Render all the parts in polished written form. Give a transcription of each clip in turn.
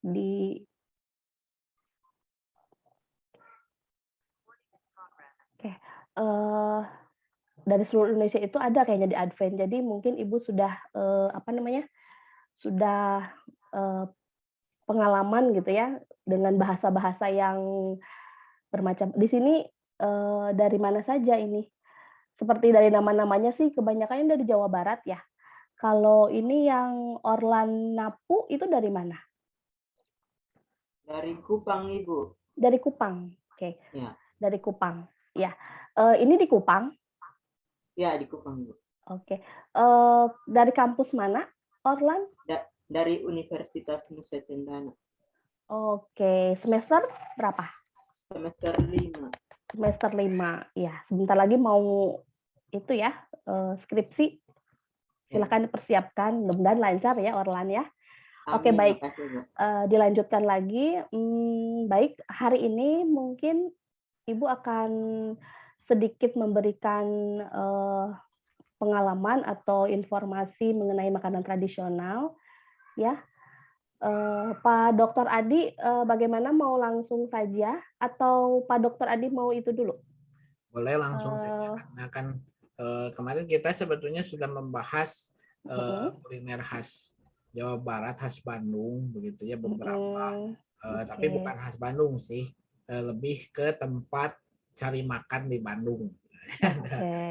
di Oke, dari seluruh Indonesia itu ada kayaknya di Advent. Jadi mungkin Ibu sudah, sudah, pengalaman gitu ya, dengan bahasa-bahasa yang bermacam di sini, dari mana saja ini? Seperti dari nama-namanya sih kebanyakan dari Jawa Barat ya. Kalau ini yang Orlan Napu itu dari mana? Dari Kupang, Ibu. Dari Kupang, oke. Ya. Dari Kupang, ya. Ini di Kupang? Ya, di Kupang, Ibu. Oke. Dari kampus mana, Orlan? Dari Universitas Nusa Cendana. Oke, semester berapa? Semester 5. Semester 5, ya. Sebentar lagi mau itu ya, skripsi. Silakan dipersiapkan, mudah-mudahan lancar ya Orlan ya. Oke, Amin, baik. makasih, Bu. Dilanjutkan lagi, baik, hari ini mungkin Ibu akan sedikit memberikan, pengalaman atau informasi mengenai makanan tradisional, ya. Pak Dokter Adi, bagaimana, mau langsung saja atau Pak Dokter Adi mau itu dulu? Boleh langsung saja, karena kan kemarin kita sebetulnya sudah membahas kuliner khas Jawa Barat, khas Bandung, begitu ya, beberapa. Tapi bukan khas Bandung sih, lebih ke tempat cari makan di Bandung.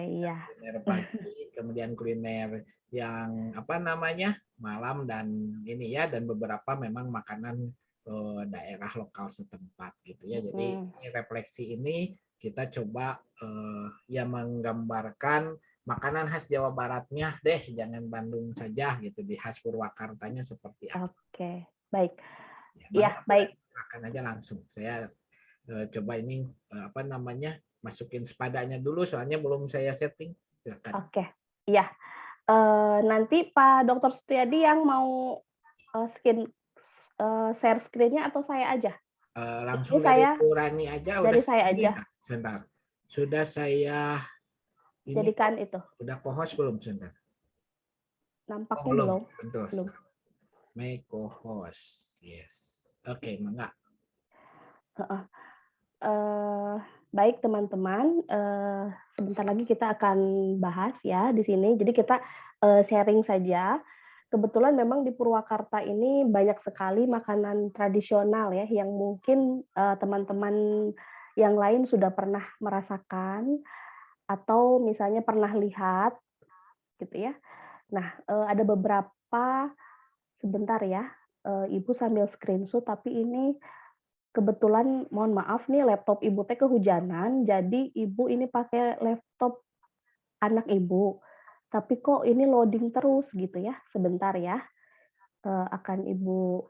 Iya. Kuliner pagi, kemudian kuliner yang apa namanya malam, dan ini ya, dan beberapa memang makanan daerah lokal setempat gitu ya. Jadi refleksi ini kita coba ya menggambarkan makanan khas Jawa Baratnya deh, jangan Bandung saja gitu, di khas Purwakartanya seperti apa. Oke, baik. Ya, baik. Makan aja langsung. Saya coba ini apa namanya, masukin sepadanya dulu soalnya belum saya setting. Silakan. Oke, iya. Nanti Pak Dokter Sutiadi yang mau share screen-nya atau saya aja? Langsung Ini dari saya, Bu Rani aja. dari Udah saya aja. Sebentar. Sudah saya ini jadikan itu. Udah co-host belum? Sebentar. Nampaknya belum. belum. Betul. Belum. Make co-host. Yes. Oke, mangga. Baik teman-teman, sebentar lagi kita akan bahas ya di sini. Jadi kita sharing saja. Kebetulan memang di Purwakarta ini banyak sekali makanan tradisional ya, yang mungkin teman-teman yang lain sudah pernah merasakan atau misalnya pernah lihat gitu ya. Nah, ada beberapa, sebentar ya, Ibu sambil screenshot, tapi ini kebetulan mohon maaf nih, laptop Ibu teh kehujanan, jadi Ibu ini pakai laptop anak Ibu. Tapi kok ini loading terus gitu ya. Sebentar ya. Akan Ibu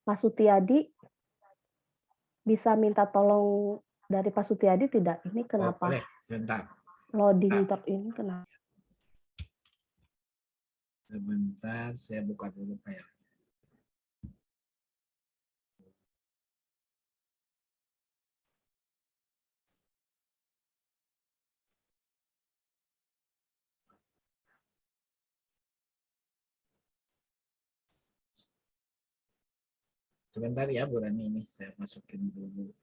Pak Sutiadi bisa minta tolong dari Pak Sutiadi tidak? Ini kenapa? Boleh, sebentar. Loading ini kenapa? Sebentar, saya buka dulu file. Sebentar ya Bu Rani, ini saya masukin dulu.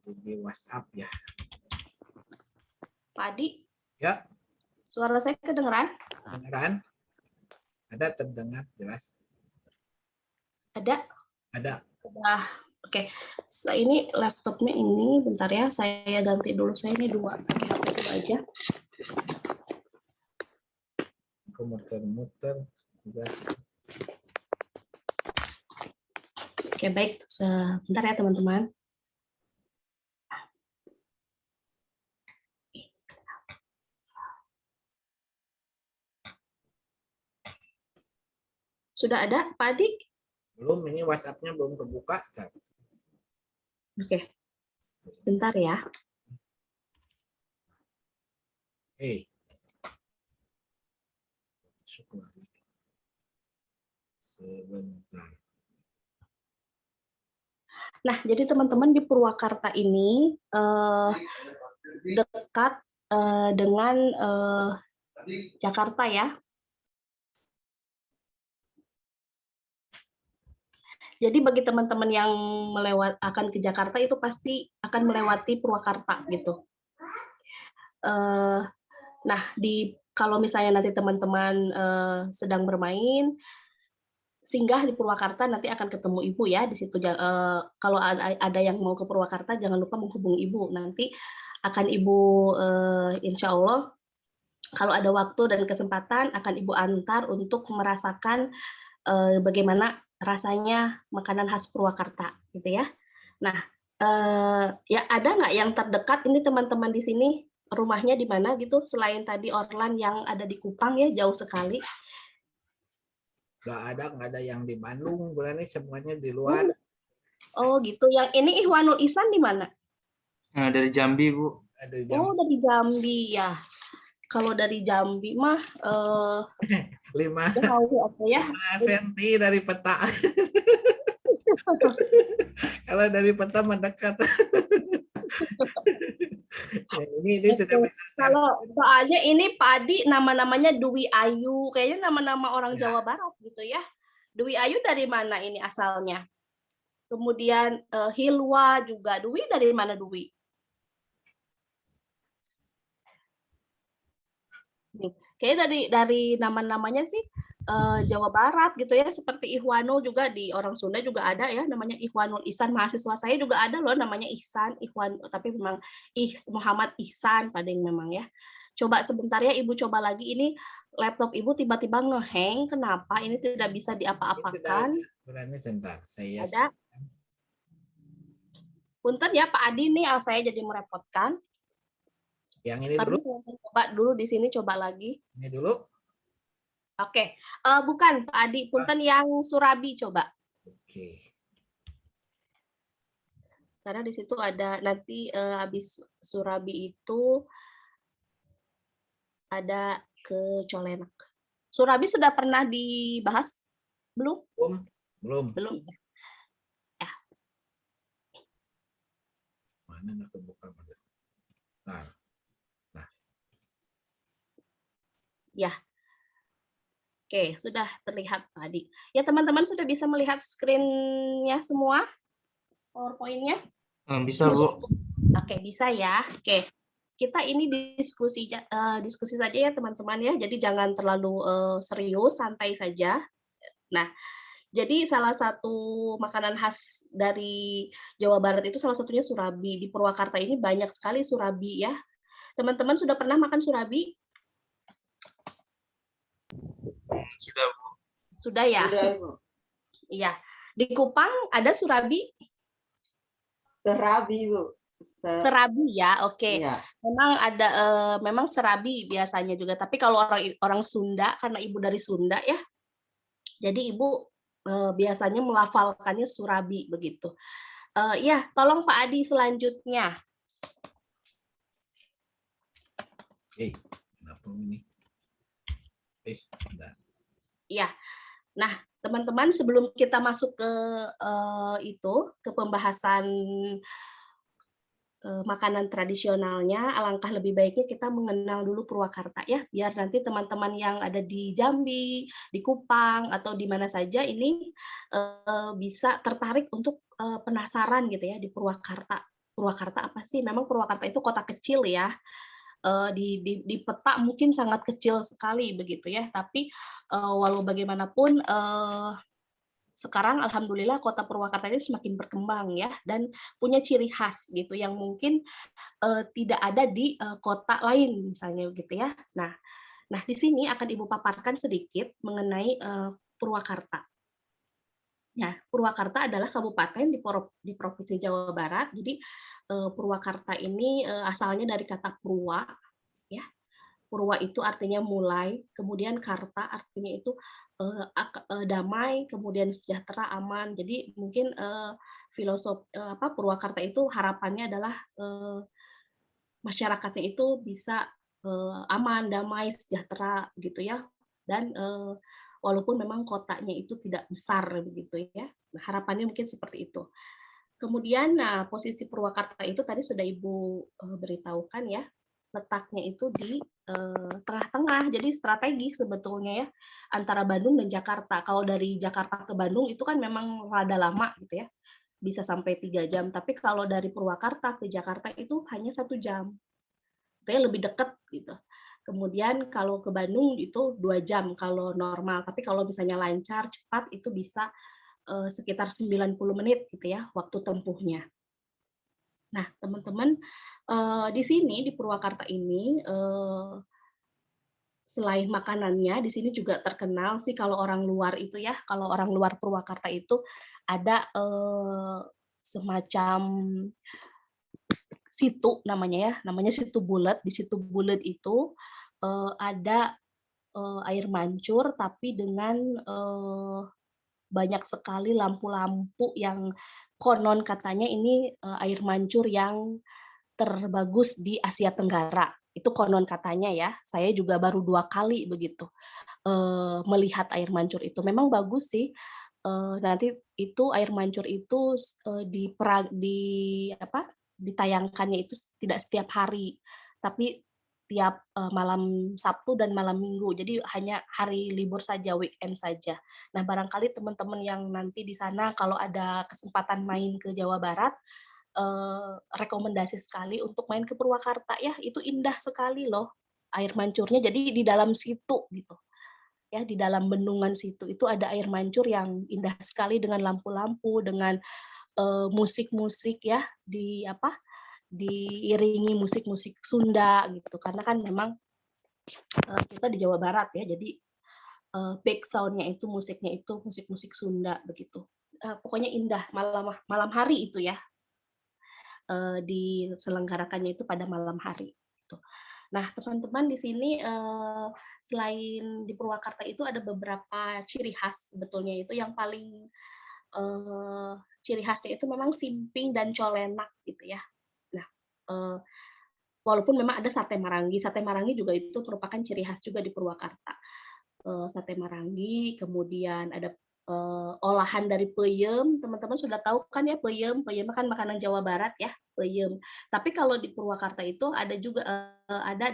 Di WhatsApp ya. Pak Adi? Ya. Suara saya kedengeran? Kedengeran? Ada, terdengar jelas? Ada? Ada. Udah. Oke. Setelah ini laptopnya ini, bentar ya, saya ganti dulu. Saya ini dua, HP dulu aja. Aku muter-muter. Oke, baik. Sebentar ya, teman-teman. Sudah ada, Pak Adi? Belum, ini WhatsApp-nya belum kebuka. Oke. Sebentar ya. Syukur. Sebentar. Nah, jadi teman-teman di Purwakarta ini dekat dengan Jakarta ya. Jadi bagi teman-teman yang akan ke Jakarta itu pasti akan melewati Purwakarta gitu. Nah, kalau misalnya nanti teman-teman sedang bermain, singgah di Purwakarta nanti akan ketemu ibu ya di situ. Kalau ada yang mau ke Purwakarta jangan lupa menghubungi ibu. Nanti akan ibu insya Allah kalau ada waktu dan kesempatan akan ibu antar untuk merasakan bagaimana rasanya makanan khas Purwakarta gitu ya. Nah, ya ada nggak yang terdekat ini teman-teman di sini rumahnya di mana gitu selain tadi Orlan yang ada di Kupang ya jauh sekali. Nggak ada yang di Bandung, berarti semuanya di luar. Oh gitu. Yang ini Ihwanul Ihsan di mana? Nah, dari Jambi, Bu. Oh, dari Jambi ya. Kalau dari Jambi mah 5 jauh apa ya? senti dari peta. Kalau dari peta mendekat. Ya, ini sudah bisa. Kalau soalnya ini Padi nama-namanya Dwi Ayu, kayaknya nama-nama orang Jawa Barat gitu ya. Dwi Ayu dari mana ini asalnya? Kemudian Hilwa juga. Dwi dari mana Dwi? Kayaknya dari nama-namanya sih Jawa Barat gitu ya, seperti Ihwanul juga di orang Sunda juga ada ya namanya Ihwanul Ihsan. Mahasiswa saya juga ada loh namanya Ihsan, Ihwan, tapi memang Muhammad Ihsan padahal memang ya. Coba sebentar ya Ibu coba lagi ini laptop Ibu tiba-tiba ngehang, kenapa? Ini tidak bisa diapa-apakan. Berani sebentar, saya ada. Punten ya Pak Adi nih, saya jadi merepotkan. Yang ini tapi dulu. saya coba dulu di sini coba lagi. Ini dulu. Oke, bukan Pak Adi, punten yang Surabi coba. Oke. Karena di situ ada nanti habis Surabi itu ada ke Colenak. Surabi sudah pernah dibahas belum? Belum. Belum. Ya. Mana nggak kebuka? Nah. Ya. Oke, sudah terlihat Pak Adi. Ya, teman-teman sudah bisa melihat screen-nya semua? PowerPoint-nya? Bisa, Bu. Oke, bisa ya. Oke. Kita ini diskusi saja ya, teman-teman ya. Jadi jangan terlalu serius, santai saja. Nah, jadi salah satu makanan khas dari Jawa Barat itu salah satunya surabi. Di Purwakarta ini banyak sekali surabi ya. Teman-teman sudah pernah makan surabi? Sudah, Bu. Sudah ya? Sudah, Bu. Iya. Di Kupang ada surabi? Serabi, Bu. Serabi ya, oke. Iya. Memang ada, memang serabi biasanya juga. Tapi kalau orang Sunda, karena ibu dari Sunda ya, jadi ibu biasanya melafalkannya surabi begitu. Ya, tolong Pak Adi selanjutnya. Kenapa ini? Ya, nah teman-teman sebelum kita masuk ke ke pembahasan makanan tradisionalnya, alangkah lebih baiknya kita mengenal dulu Purwakarta ya, biar nanti teman-teman yang ada di Jambi, di Kupang atau di mana saja ini bisa tertarik untuk penasaran gitu ya di Purwakarta. Purwakarta apa sih? Memang Purwakarta itu kota kecil ya. Di peta mungkin sangat kecil sekali begitu ya, tapi walau bagaimanapun sekarang alhamdulillah kota Purwakarta ini semakin berkembang ya dan punya ciri khas gitu yang mungkin tidak ada di kota lain misalnya gitu ya. Nah di sini akan Ibu paparkan sedikit mengenai Purwakarta. Ya, Purwakarta adalah kabupaten di Provinsi Jawa Barat. Jadi Purwakarta ini asalnya dari kata Purwa ya. Purwa itu artinya mulai, kemudian karta artinya itu damai, kemudian sejahtera, aman. Jadi mungkin filosofi Purwakarta itu harapannya adalah masyarakatnya itu bisa aman, damai, sejahtera gitu ya. Dan walaupun memang kotanya itu tidak besar begitu ya. Nah, harapannya mungkin seperti itu. Kemudian, nah, posisi Purwakarta itu tadi sudah Ibu beritahukan ya, letaknya itu di tengah-tengah, jadi strategis sebetulnya ya, antara Bandung dan Jakarta. Kalau dari Jakarta ke Bandung itu kan memang rada lama gitu ya, bisa sampai 3 jam. Tapi kalau dari Purwakarta ke Jakarta itu hanya 1 jam, itu ya lebih dekat gitu. Kemudian kalau ke Bandung itu 2 jam kalau normal, tapi kalau misalnya lancar, cepat itu bisa sekitar 90 menit gitu ya waktu tempuhnya. Nah, teman-teman, di sini di Purwakarta ini selain makanannya, di sini juga terkenal sih kalau orang luar itu ya, kalau orang luar Purwakarta itu ada semacam situ namanya ya, namanya Situ Bulet. Di Situ Bulet itu ada air mancur tapi dengan banyak sekali lampu-lampu yang konon katanya ini air mancur yang terbagus di Asia Tenggara. Itu konon katanya ya. Saya juga baru 2 kali begitu melihat air mancur itu. Memang bagus sih. Nanti itu air mancur itu ditayangkannya itu tidak setiap hari, tapi tiap malam Sabtu dan malam Minggu. Jadi hanya hari libur saja, weekend saja. Nah, barangkali teman-teman yang nanti di sana kalau ada kesempatan main ke Jawa Barat, rekomendasi sekali untuk main ke Purwakarta ya, itu indah sekali loh air mancurnya. Jadi di dalam situ gitu. Ya, di dalam bendungan situ itu ada air mancur yang indah sekali dengan lampu-lampu, dengan musik-musik ya, diiringi musik-musik Sunda gitu. Karena kan memang kita di Jawa Barat ya, jadi back sound-nya itu musiknya itu musik-musik Sunda begitu. Pokoknya indah malam hari itu ya. Diselenggarakannya itu pada malam hari gitu. Nah, teman-teman di sini selain di Purwakarta itu ada beberapa ciri khas sebetulnya itu yang paling ciri khasnya itu memang simping dan colenak gitu ya. Nah, walaupun memang ada sate marangi juga itu merupakan ciri khas juga di Purwakarta. Sate marangi, kemudian ada olahan dari peyem, teman-teman sudah tahu kan ya peyem kan makanan Jawa Barat ya, peyem. Tapi kalau di Purwakarta itu ada juga ada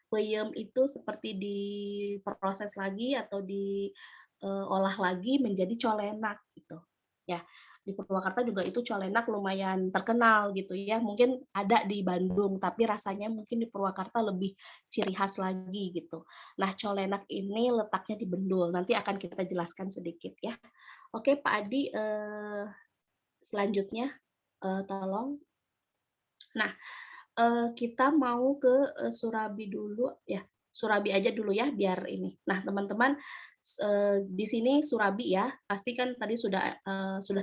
peyem itu seperti diproses lagi atau diolah lagi menjadi colenak gitu. Ya, di Purwakarta juga itu colenak lumayan terkenal gitu ya. Mungkin ada di Bandung, tapi rasanya mungkin di Purwakarta lebih ciri khas lagi gitu. Nah, colenak ini letaknya di Bendul. Nanti akan kita jelaskan sedikit ya. Oke, Pak Adi, selanjutnya tolong. Nah, kita mau ke Surabi dulu ya. Surabi aja dulu ya biar ini. Nah, teman-teman di sini Surabi ya, pasti kan tadi sudah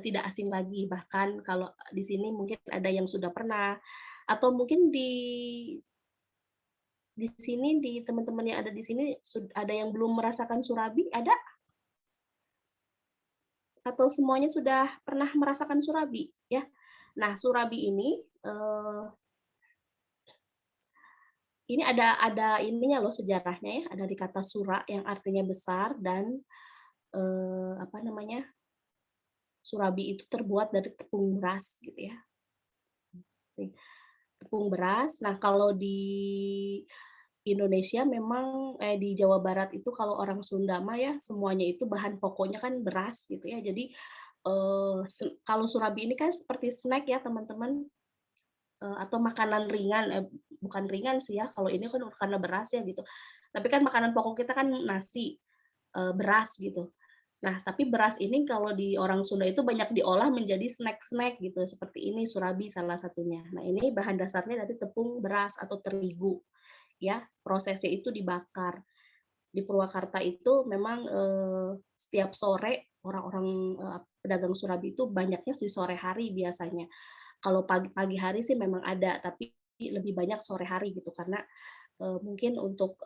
tidak asing lagi. Bahkan kalau di sini mungkin ada yang sudah pernah atau mungkin di sini di teman-teman yang ada di sini ada yang belum merasakan Surabi, ada? Atau semuanya sudah pernah merasakan Surabi ya? Nah, Surabi ini ada ininya loh sejarahnya ya, ada di kata sura yang artinya besar dan Surabi itu terbuat dari tepung beras gitu ya. Tepung beras. Nah, kalau di Indonesia memang di Jawa Barat itu kalau orang Sunda mah ya semuanya itu bahan pokoknya kan beras gitu ya. Jadi kalau Surabi ini kan seperti snack ya teman-teman, atau makanan ringan, bukan ringan sih ya, kalau ini kan karena beras ya gitu. Tapi kan makanan pokok kita kan nasi, beras gitu. Nah, tapi beras ini kalau di orang Sunda itu banyak diolah menjadi snack-snack gitu, seperti ini Surabi salah satunya. Nah, ini bahan dasarnya dari tepung beras atau terigu, ya. Prosesnya itu dibakar. Di Purwakarta itu memang setiap sore orang-orang pedagang Surabi itu banyaknya di sore hari biasanya. Kalau pagi hari sih memang ada, tapi lebih banyak sore hari gitu karena mungkin untuk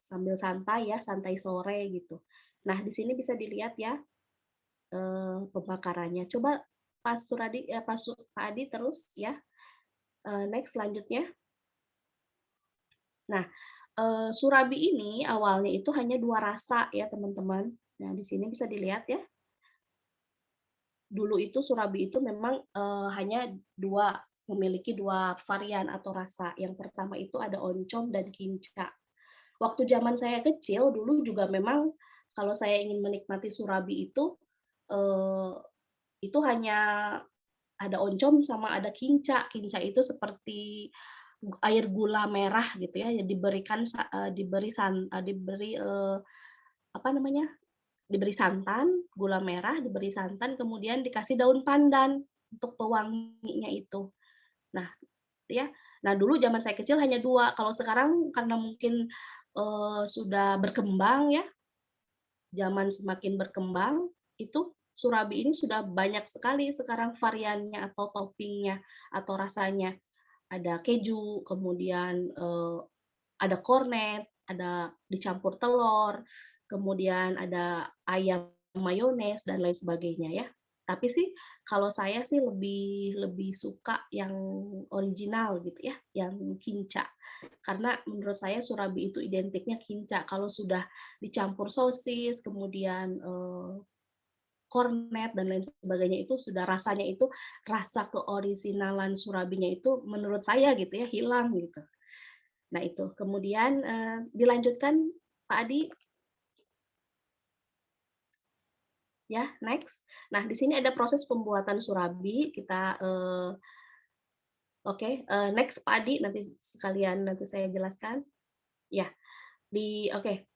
sambil santai ya, santai sore gitu. Nah, di sini bisa dilihat ya pembakarannya. Coba Pak Adi terus ya. Next selanjutnya. Nah, surabi ini awalnya itu hanya 2 rasa ya, teman-teman. Nah, di sini bisa dilihat ya. Dulu itu surabi itu memang, hanya memiliki 2 varian atau rasa. Yang pertama itu ada oncom dan kinca. Waktu zaman saya kecil dulu juga memang kalau saya ingin menikmati surabi eh, itu hanya ada oncom sama ada kinca. Kinca itu seperti air gula merah gitu ya, apa namanya, diberi santan, gula merah, diberi santan, kemudian dikasih daun pandan untuk pewanginya itu. Nah, ya. Nah, dulu zaman saya kecil hanya 2. Kalau sekarang karena mungkin sudah berkembang ya, zaman semakin berkembang, itu surabi ini sudah banyak sekali sekarang variannya atau toppingnya atau rasanya. Ada keju, kemudian ada kornet, ada dicampur telur, kemudian ada ayam mayones dan lain sebagainya ya. Tapi sih kalau saya sih lebih suka yang original gitu ya, yang kinca. Karena menurut saya surabi itu identiknya kinca. Kalau sudah dicampur sosis, kemudian kornet dan lain sebagainya itu sudah rasanya itu rasa keorisinalan surabinya itu menurut saya gitu ya hilang gitu. Nah itu kemudian dilanjutkan Pak Adi. Ya, next. Nah, di sini ada proses pembuatan surabi. Kita next Pak Adi nanti sekalian nanti saya jelaskan. Ya, oke.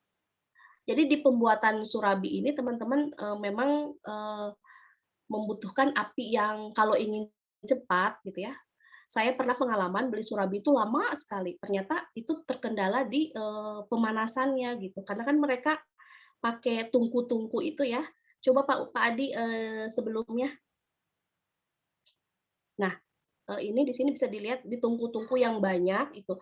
Jadi di pembuatan surabi ini teman-teman memang membutuhkan api yang kalau ingin cepat gitu ya. Saya pernah pengalaman beli surabi itu lama sekali. Ternyata itu terkendala di pemanasannya gitu. Karena kan mereka pakai tungku-tungku itu ya. Coba Pak Adi sebelumnya. Nah, ini di sini bisa dilihat di tungku-tungku yang banyak itu.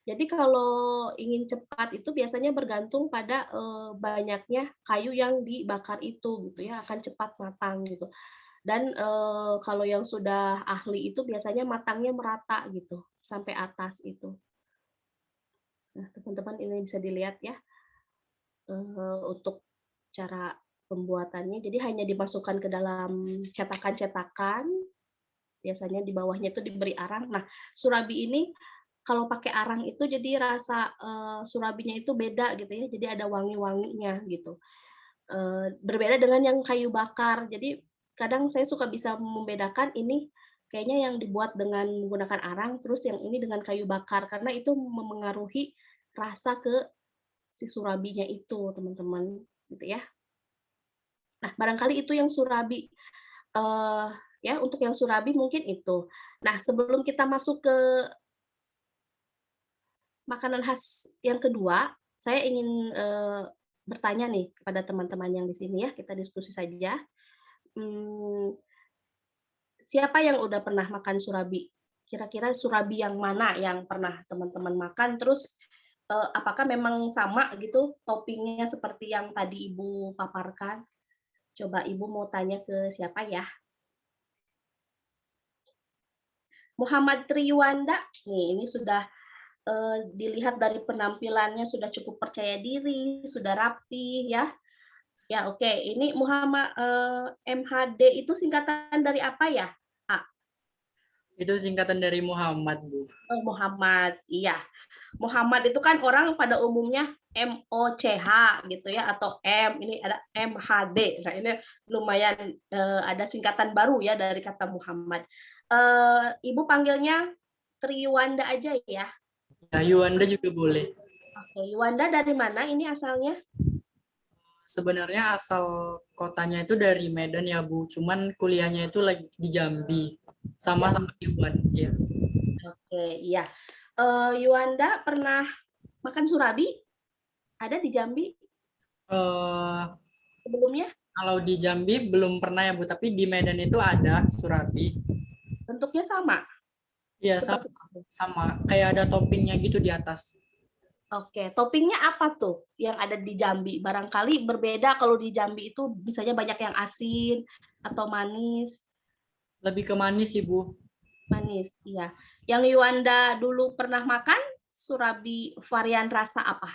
Jadi kalau ingin cepat itu biasanya bergantung pada banyaknya kayu yang dibakar itu gitu ya, akan cepat matang gitu. Dan kalau yang sudah ahli itu biasanya matangnya merata gitu sampai atas itu. Nah, teman-teman ini bisa dilihat ya untuk cara pembuatannya. Jadi hanya dimasukkan ke dalam cetakan-cetakan. Biasanya di bawahnya itu diberi arang. Nah, surabi ini kalau pakai arang itu jadi rasa surabinya itu beda gitu ya. Jadi ada wangi-wanginya gitu. Berbeda dengan yang kayu bakar. Jadi kadang saya suka bisa membedakan ini kayaknya yang dibuat dengan menggunakan arang, terus yang ini dengan kayu bakar karena itu memengaruhi rasa ke si surabinya itu, teman-teman, gitu ya. Nah, barangkali itu yang surabi. Ya, untuk yang surabi mungkin itu. Nah, sebelum kita masuk ke makanan khas yang kedua, saya ingin bertanya nih kepada teman-teman yang di sini ya, kita diskusi saja. Siapa yang udah pernah makan surabi? Kira-kira surabi yang mana yang pernah teman-teman makan? Terus apakah memang sama gitu toppingnya seperti yang tadi Ibu paparkan? Coba Ibu mau tanya ke siapa ya? Muhammad Triwanda, nih ini sudah dilihat dari penampilannya sudah cukup percaya diri, sudah rapi ya. Ya oke, ini Muhammad MHD itu singkatan dari apa ya? Itu singkatan dari Muhammad, Bu. Oh, Muhammad, iya. Muhammad itu kan orang pada umumnya MOCH gitu ya atau M, ini ada MHD. Nah, ini lumayan ada singkatan baru ya dari kata Muhammad. Ibu panggilnya Triwanda aja ya. Ya, Yuanda juga boleh. Oke, Yuanda dari mana ini asalnya? Sebenarnya asal kotanya itu dari Medan ya, Bu. Cuman kuliahnya itu lagi di Jambi. Sama-sama Yuan, ya. Oke, iya. Yuanda pernah makan surabi? Ada di Jambi? Sebelumnya? Kalau di Jambi belum pernah ya, Bu. Tapi di Medan itu ada surabi. Bentuknya sama? Iya, sama. Kayak ada toppingnya gitu di atas. Oke, toppingnya apa tuh yang ada di Jambi? Barangkali berbeda kalau di Jambi itu misalnya banyak yang asin atau manis. Lebih ke manis sih, Bu. Manis, iya. Yang Yuanda dulu pernah makan Surabi varian rasa apa?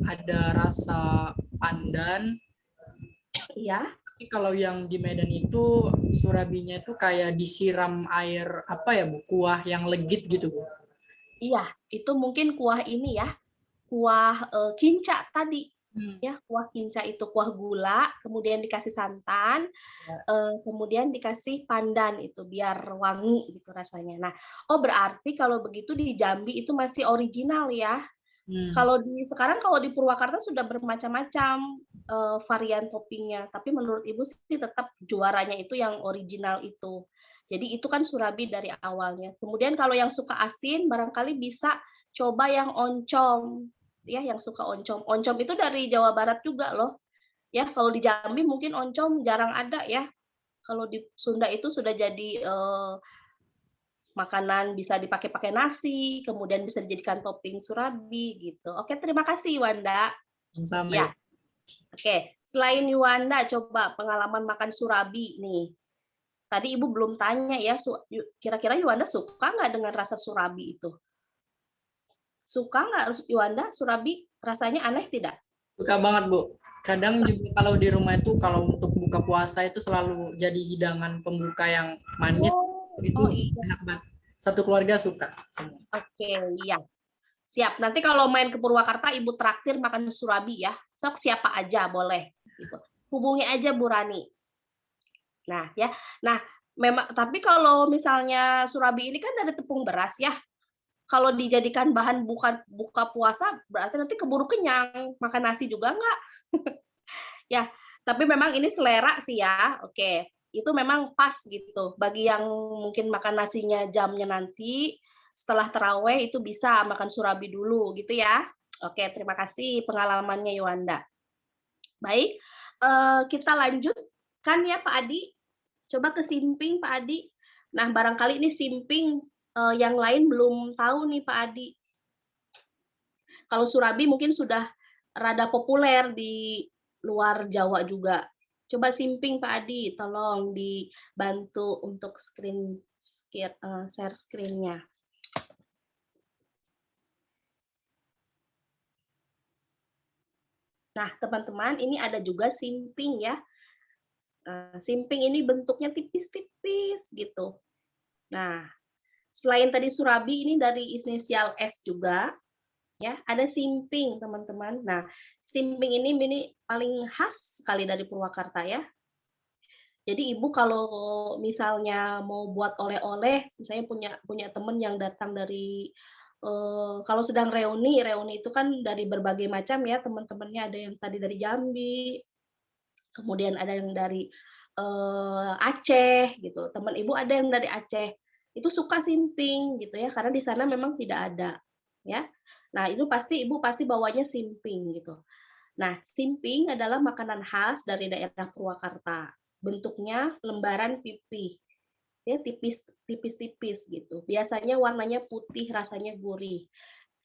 Ada rasa pandan. Iya. Tapi kalau yang di Medan itu surabinya itu kayak disiram air apa ya Bu? Kuah yang legit gitu Bu. Iya, itu mungkin kuah ini ya, kuah kinca tadi. Ya, kuah kinca itu kuah gula, kemudian dikasih santan, kemudian dikasih pandan itu biar wangi gitu rasanya. Nah, oh berarti kalau begitu di Jambi itu masih original ya. Kalau sekarang kalau di Purwakarta sudah bermacam-macam varian toppingnya, tapi menurut Ibu sih tetap juaranya itu yang original itu. Jadi itu kan surabi dari awalnya. Kemudian kalau yang suka asin barangkali bisa coba yang oncom. Ya, yang suka oncom. Oncom itu dari Jawa Barat juga loh. Ya, kalau di Jambi mungkin oncom jarang ada ya. Kalau di Sunda itu sudah jadi makanan, bisa dipakai nasi, kemudian bisa dijadikan topping surabi gitu. Oke, terima kasih Wanda. Sama Ya. ya. Oke, selain Yuanda coba pengalaman makan surabi nih. Tadi Ibu belum tanya ya, kira-kira Yuanda suka nggak dengan rasa surabi itu? Suka nggak Yuanda surabi? Rasanya aneh tidak? Suka banget Bu. Kadang juga kalau di rumah itu kalau untuk buka puasa itu selalu jadi hidangan pembuka yang manis. Itu iya. enak banget. Satu keluarga suka semua. Oke, iya. Siap. Nanti kalau main ke Purwakarta, Ibu traktir makan surabi ya. Sok siapa aja boleh. Gitu. Hubungi aja Bu Rani. Nah, ya. Nah, memang tapi kalau misalnya surabi ini kan dari tepung beras ya. Kalau dijadikan bahan buka puasa, berarti nanti keburu kenyang. Makan nasi juga enggak? Ya, tapi memang ini selera sih ya. Oke, itu memang pas gitu. Bagi yang mungkin makan nasinya jamnya nanti, setelah terawih itu bisa makan surabi dulu gitu ya. Oke, terima kasih pengalamannya Yuanda. Baik, kita lanjutkan ya Pak Adi. Coba ke simping Pak Adi. Nah, barangkali ini simping yang lain belum tahu nih Pak Adi. Kalau surabi mungkin sudah rada populer di luar Jawa juga. Coba simping Pak Adi, tolong dibantu untuk share screen-nya. Nah, teman-teman, ini ada juga simping ya. Simping ini bentuknya tipis-tipis gitu. Nah, selain tadi surabi, ini dari inisial S juga. Ya, ada simping, teman-teman. Nah, simping ini paling khas sekali dari Purwakarta ya. Jadi Ibu kalau misalnya mau buat oleh-oleh, misalnya punya teman yang datang dari kalau sedang reuni itu kan dari berbagai macam ya, teman-temannya ada yang tadi dari Jambi, kemudian ada yang dari Aceh gitu. Teman Ibu ada yang dari Aceh. Itu suka simping gitu ya, karena di sana memang tidak ada ya. Nah, itu Ibu pasti bawanya simping gitu. Nah, simping adalah makanan khas dari daerah Purwakarta. Bentuknya lembaran pipi. Ya, tipis-tipis gitu. Biasanya warnanya putih, rasanya gurih.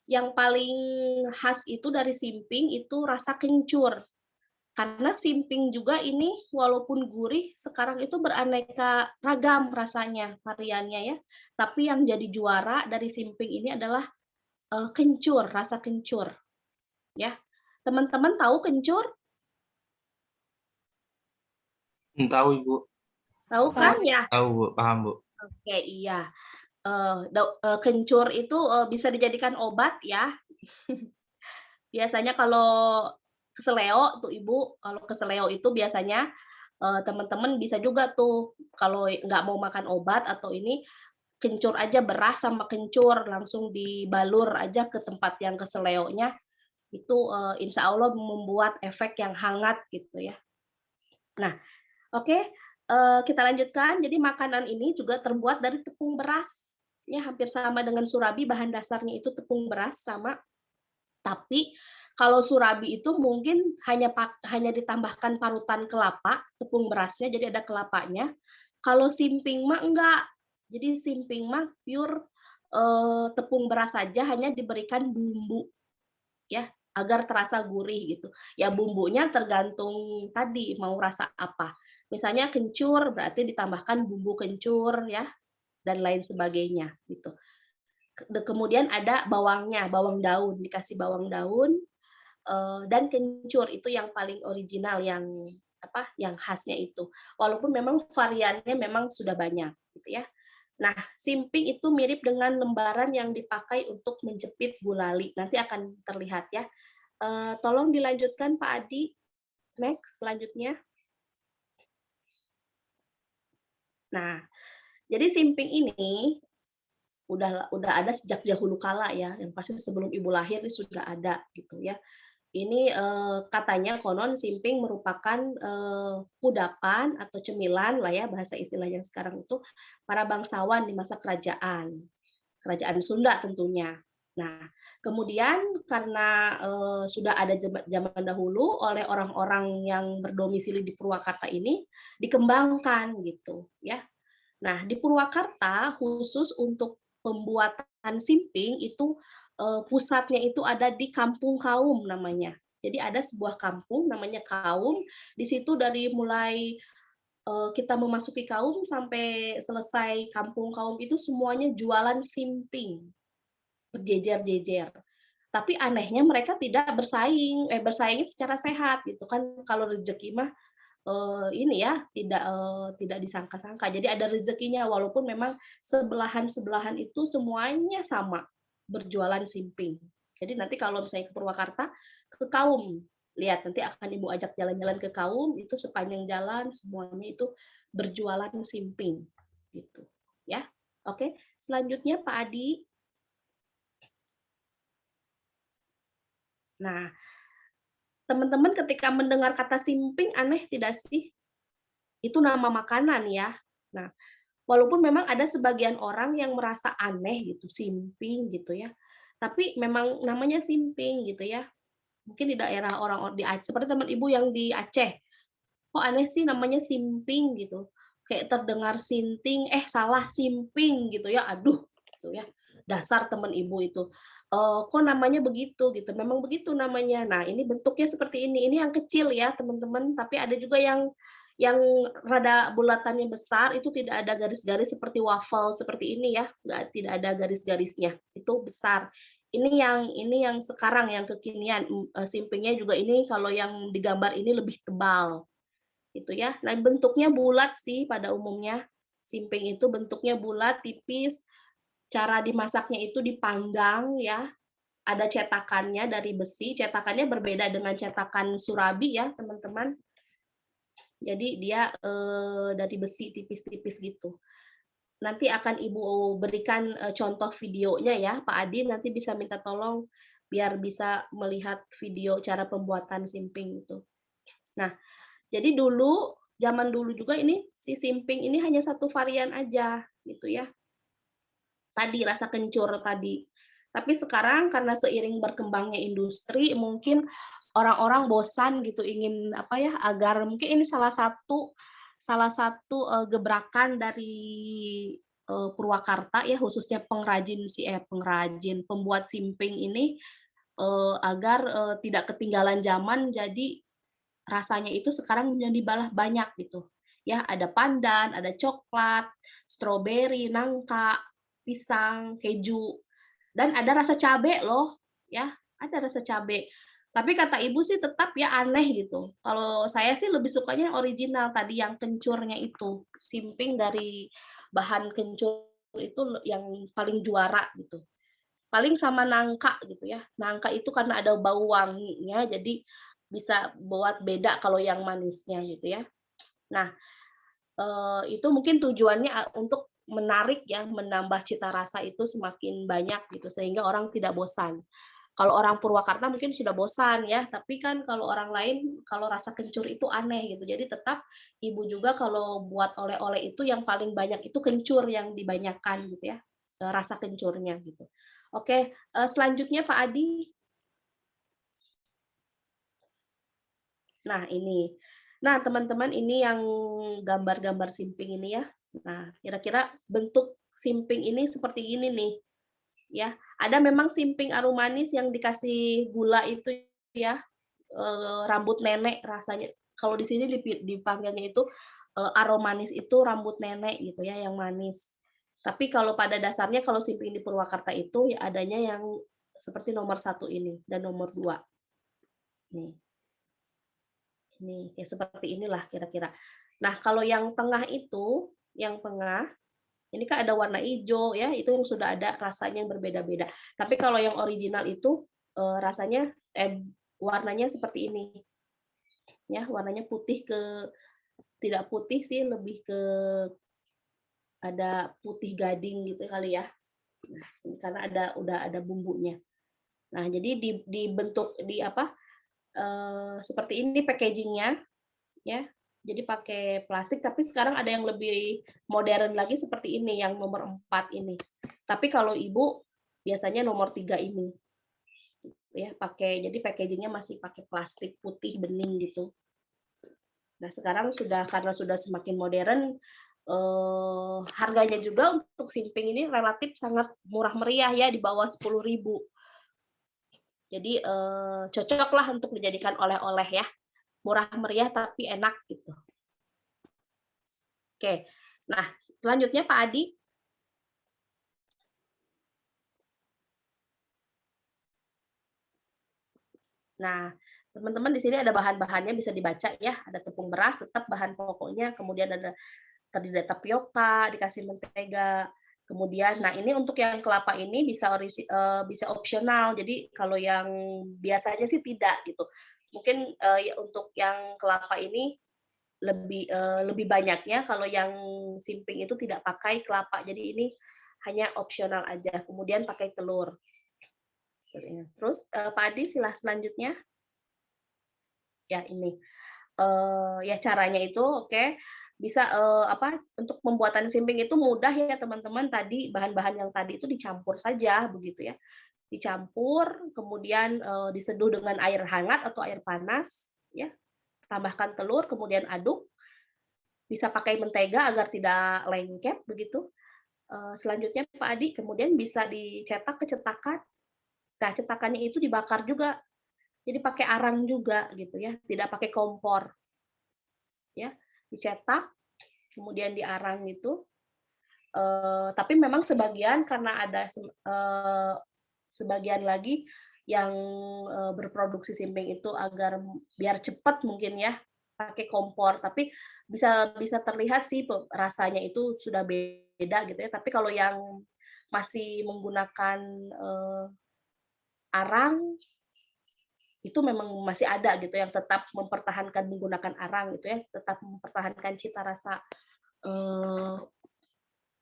Yang paling khas itu dari simping itu rasa kencur. Karena simping juga ini walaupun gurih, sekarang itu beraneka ragam rasanya, variannya ya. Tapi yang jadi juara dari simping ini adalah kencur, rasa kencur. Ya. Teman-teman tahu kencur? Tahu Ibu. Tahu kan ya? Tahu Bu, paham Bu. Oke, iya. Kencur itu bisa dijadikan obat ya. Biasanya kalau keseleo tuh Ibu, kalau keseleo itu biasanya teman-teman bisa juga tuh kalau nggak mau makan obat atau ini kencur aja, beras sama kencur langsung dibalur aja ke tempat yang keseleonya, itu insya Allah membuat efek yang hangat gitu ya. Nah, oke, kita lanjutkan. Jadi makanan ini juga terbuat dari tepung beras. Ya, hampir sama dengan surabi, bahan dasarnya itu tepung beras sama. Tapi kalau surabi itu mungkin hanya ditambahkan parutan kelapa, tepung berasnya, jadi ada kelapanya. Kalau simping mah enggak. Jadi simping mah pure tepung beras saja, hanya diberikan bumbu. Ya, agar terasa gurih gitu. Ya bumbunya tergantung tadi mau rasa apa. Misalnya kencur berarti ditambahkan bumbu kencur ya dan lain sebagainya gitu. Kemudian ada bawangnya, bawang daun, dikasih bawang daun, dan kencur itu yang paling original, yang khasnya itu. Walaupun memang variannya memang sudah banyak gitu ya. Nah, simping itu mirip dengan lembaran yang dipakai untuk menjepit gulali. Nanti akan terlihat ya. Tolong dilanjutkan Pak Adi. Next, selanjutnya. Nah, jadi simping ini udah ada sejak dahulu kala ya, yang pasti sebelum ibu lahir ini sudah ada gitu ya. Ini katanya konon simping merupakan kudapan atau cemilan lah ya bahasa istilahnya sekarang itu para bangsawan di masa kerajaan Sunda tentunya. Nah, kemudian karena sudah ada zaman dahulu oleh orang-orang yang berdomisili di Purwakarta ini dikembangkan gitu ya. Nah, di Purwakarta khusus untuk pembuatan simping itu pusatnya itu ada di Kampung Kaum namanya. Jadi ada sebuah kampung namanya Kaum. Di situ dari mulai kita memasuki Kaum sampai selesai Kampung Kaum itu semuanya jualan simping, berjejer-jejer. Tapi anehnya mereka tidak bersaing secara sehat gitu kan. Kalau rezeki mah ini ya tidak disangka-sangka. Jadi ada rezekinya walaupun memang sebelahan-sebelahan itu semuanya sama berjualan simping. Jadi nanti kalau misalnya ke Purwakarta ke Kaum, lihat nanti akan Ibu ajak jalan-jalan ke Kaum, itu sepanjang jalan semuanya itu berjualan simping gitu. Ya. Oke, selanjutnya Pak Adi. Nah, teman-teman ketika mendengar kata simping aneh tidak sih? Itu nama makanan ya. Nah, walaupun memang ada sebagian orang yang merasa aneh gitu, simping gitu ya. Tapi memang namanya simping gitu ya. Mungkin di daerah orang di Aceh, seperti teman Ibu yang di Aceh. Kok aneh sih namanya simping gitu. Kayak terdengar sinting, salah simping gitu ya. Aduh, gitu ya. Dasar teman Ibu itu. Kok namanya begitu gitu. Memang begitu namanya. Nah, ini bentuknya seperti ini. Ini yang kecil ya, teman-teman, tapi ada juga yang rada bulatannya besar, itu tidak ada garis-garis seperti waffle seperti ini ya, tidak ada garis-garisnya, itu besar. Ini yang sekarang yang kekinian, simpingnya juga ini kalau yang digambar ini lebih tebal, gitu ya. Nah bentuknya bulat sih pada umumnya, simping itu bentuknya bulat, tipis, cara dimasaknya itu dipanggang ya, ada cetakannya dari besi, cetakannya berbeda dengan cetakan surabi ya teman-teman. Jadi dia dari besi tipis-tipis gitu. Nanti akan Ibu berikan contoh videonya ya, Pak Adi nanti bisa minta tolong biar bisa melihat video cara pembuatan simping itu. Nah, jadi zaman dulu juga ini si simping ini hanya satu varian aja gitu ya. Tadi rasa kencur tadi. Tapi sekarang karena seiring berkembangnya industri mungkin orang-orang bosan gitu ingin agar mungkin ini salah satu gebrakan dari Purwakarta ya khususnya pembuat simping ini agar tidak ketinggalan zaman, jadi rasanya itu sekarang menjadi banyak gitu ya, ada pandan, ada coklat, stroberi, nangka, pisang, keju, dan ada rasa cabe loh ya, ada rasa cabe. Tapi kata Ibu sih tetap ya aneh gitu. Kalau saya sih lebih sukanya original tadi yang kencurnya itu. Simping dari bahan kencur itu yang paling juara gitu. Paling sama nangka gitu ya. Nangka itu karena ada bau wanginya jadi bisa buat beda kalau yang manisnya gitu ya. Nah, itu mungkin tujuannya untuk menarik ya, menambah cita rasa itu semakin banyak gitu sehingga orang tidak bosan. Kalau orang Purwakarta mungkin sudah bosan ya, tapi kan kalau orang lain kalau rasa kencur itu aneh gitu. Jadi tetap Ibu juga kalau buat oleh-oleh itu yang paling banyak itu kencur yang dibanyakan gitu ya, rasa kencurnya gitu. Oke, selanjutnya Pak Adi. Nah, ini. Nah, teman-teman ini yang gambar-gambar simping ini ya. Nah, kira-kira bentuk simping ini seperti ini nih. Ya, ada memang simping aromanis yang dikasih gula itu ya, rambut nenek rasanya. Kalau di sini dipanggilnya itu aromanis itu rambut nenek gitu ya, yang manis. Tapi kalau pada dasarnya kalau simping di Purwakarta itu ya adanya yang seperti nomor 1 ini dan nomor 2. Nih. Nih, kayak seperti inilah kira-kira. Nah, kalau yang tengah itu, yang tengah, ini kan ada warna hijau ya, itu yang sudah ada rasanya yang berbeda-beda. Tapi kalau yang original itu rasanya warnanya seperti ini. Ya, warnanya putih tidak putih sih, lebih ke ada putih gading gitu kali ya. Nah, karena udah ada bumbunya. Nah, jadi dibentuk seperti ini packagingnya, ya. Jadi pakai plastik, tapi sekarang ada yang lebih modern lagi seperti ini, yang nomor 4 ini. Tapi kalau Ibu biasanya nomor 3 ini, ya jadi packagingnya masih pakai plastik putih bening gitu. Nah sekarang karena sudah semakin modern, harganya juga untuk simping ini relatif sangat murah meriah ya, di bawah 10.000. Jadi cocoklah untuk dijadikan oleh-oleh ya, murah meriah tapi enak gitu. Oke, nah selanjutnya Pak Adi. Nah teman-teman di sini ada bahan-bahannya bisa dibaca ya, ada tepung beras tetap bahan pokoknya, kemudian ada terdiri tapioka, dikasih mentega. Kemudian, nah ini untuk yang kelapa ini bisa opsional. Jadi kalau yang biasanya sih tidak gitu. Mungkin untuk yang kelapa ini lebih banyaknya. Kalau yang simping itu tidak pakai kelapa. Jadi ini hanya opsional aja. Kemudian pakai telur. Terus Pak Adi selanjutnya. Ya ini. Ya caranya itu oke. Bisa untuk pembuatan simping itu mudah ya teman-teman. Tadi bahan-bahan yang tadi itu dicampur saja begitu ya, dicampur kemudian diseduh dengan air hangat atau air panas ya, tambahkan telur kemudian aduk, bisa pakai mentega agar tidak lengket begitu. Selanjutnya Pak Adi kemudian bisa dicetak ke cetakan. Nah cetakannya itu dibakar juga, jadi pakai arang juga gitu ya, tidak pakai kompor ya. Dicetak, kemudian diarang gitu. Tapi memang sebagian karena ada sebagian lagi yang berproduksi simping itu agar biar cepat mungkin ya pakai kompor. Tapi bisa terlihat sih rasanya itu sudah beda gitu ya. Tapi kalau yang masih menggunakan arang itu memang masih ada gitu yang tetap mempertahankan menggunakan arang gitu ya, tetap mempertahankan cita rasa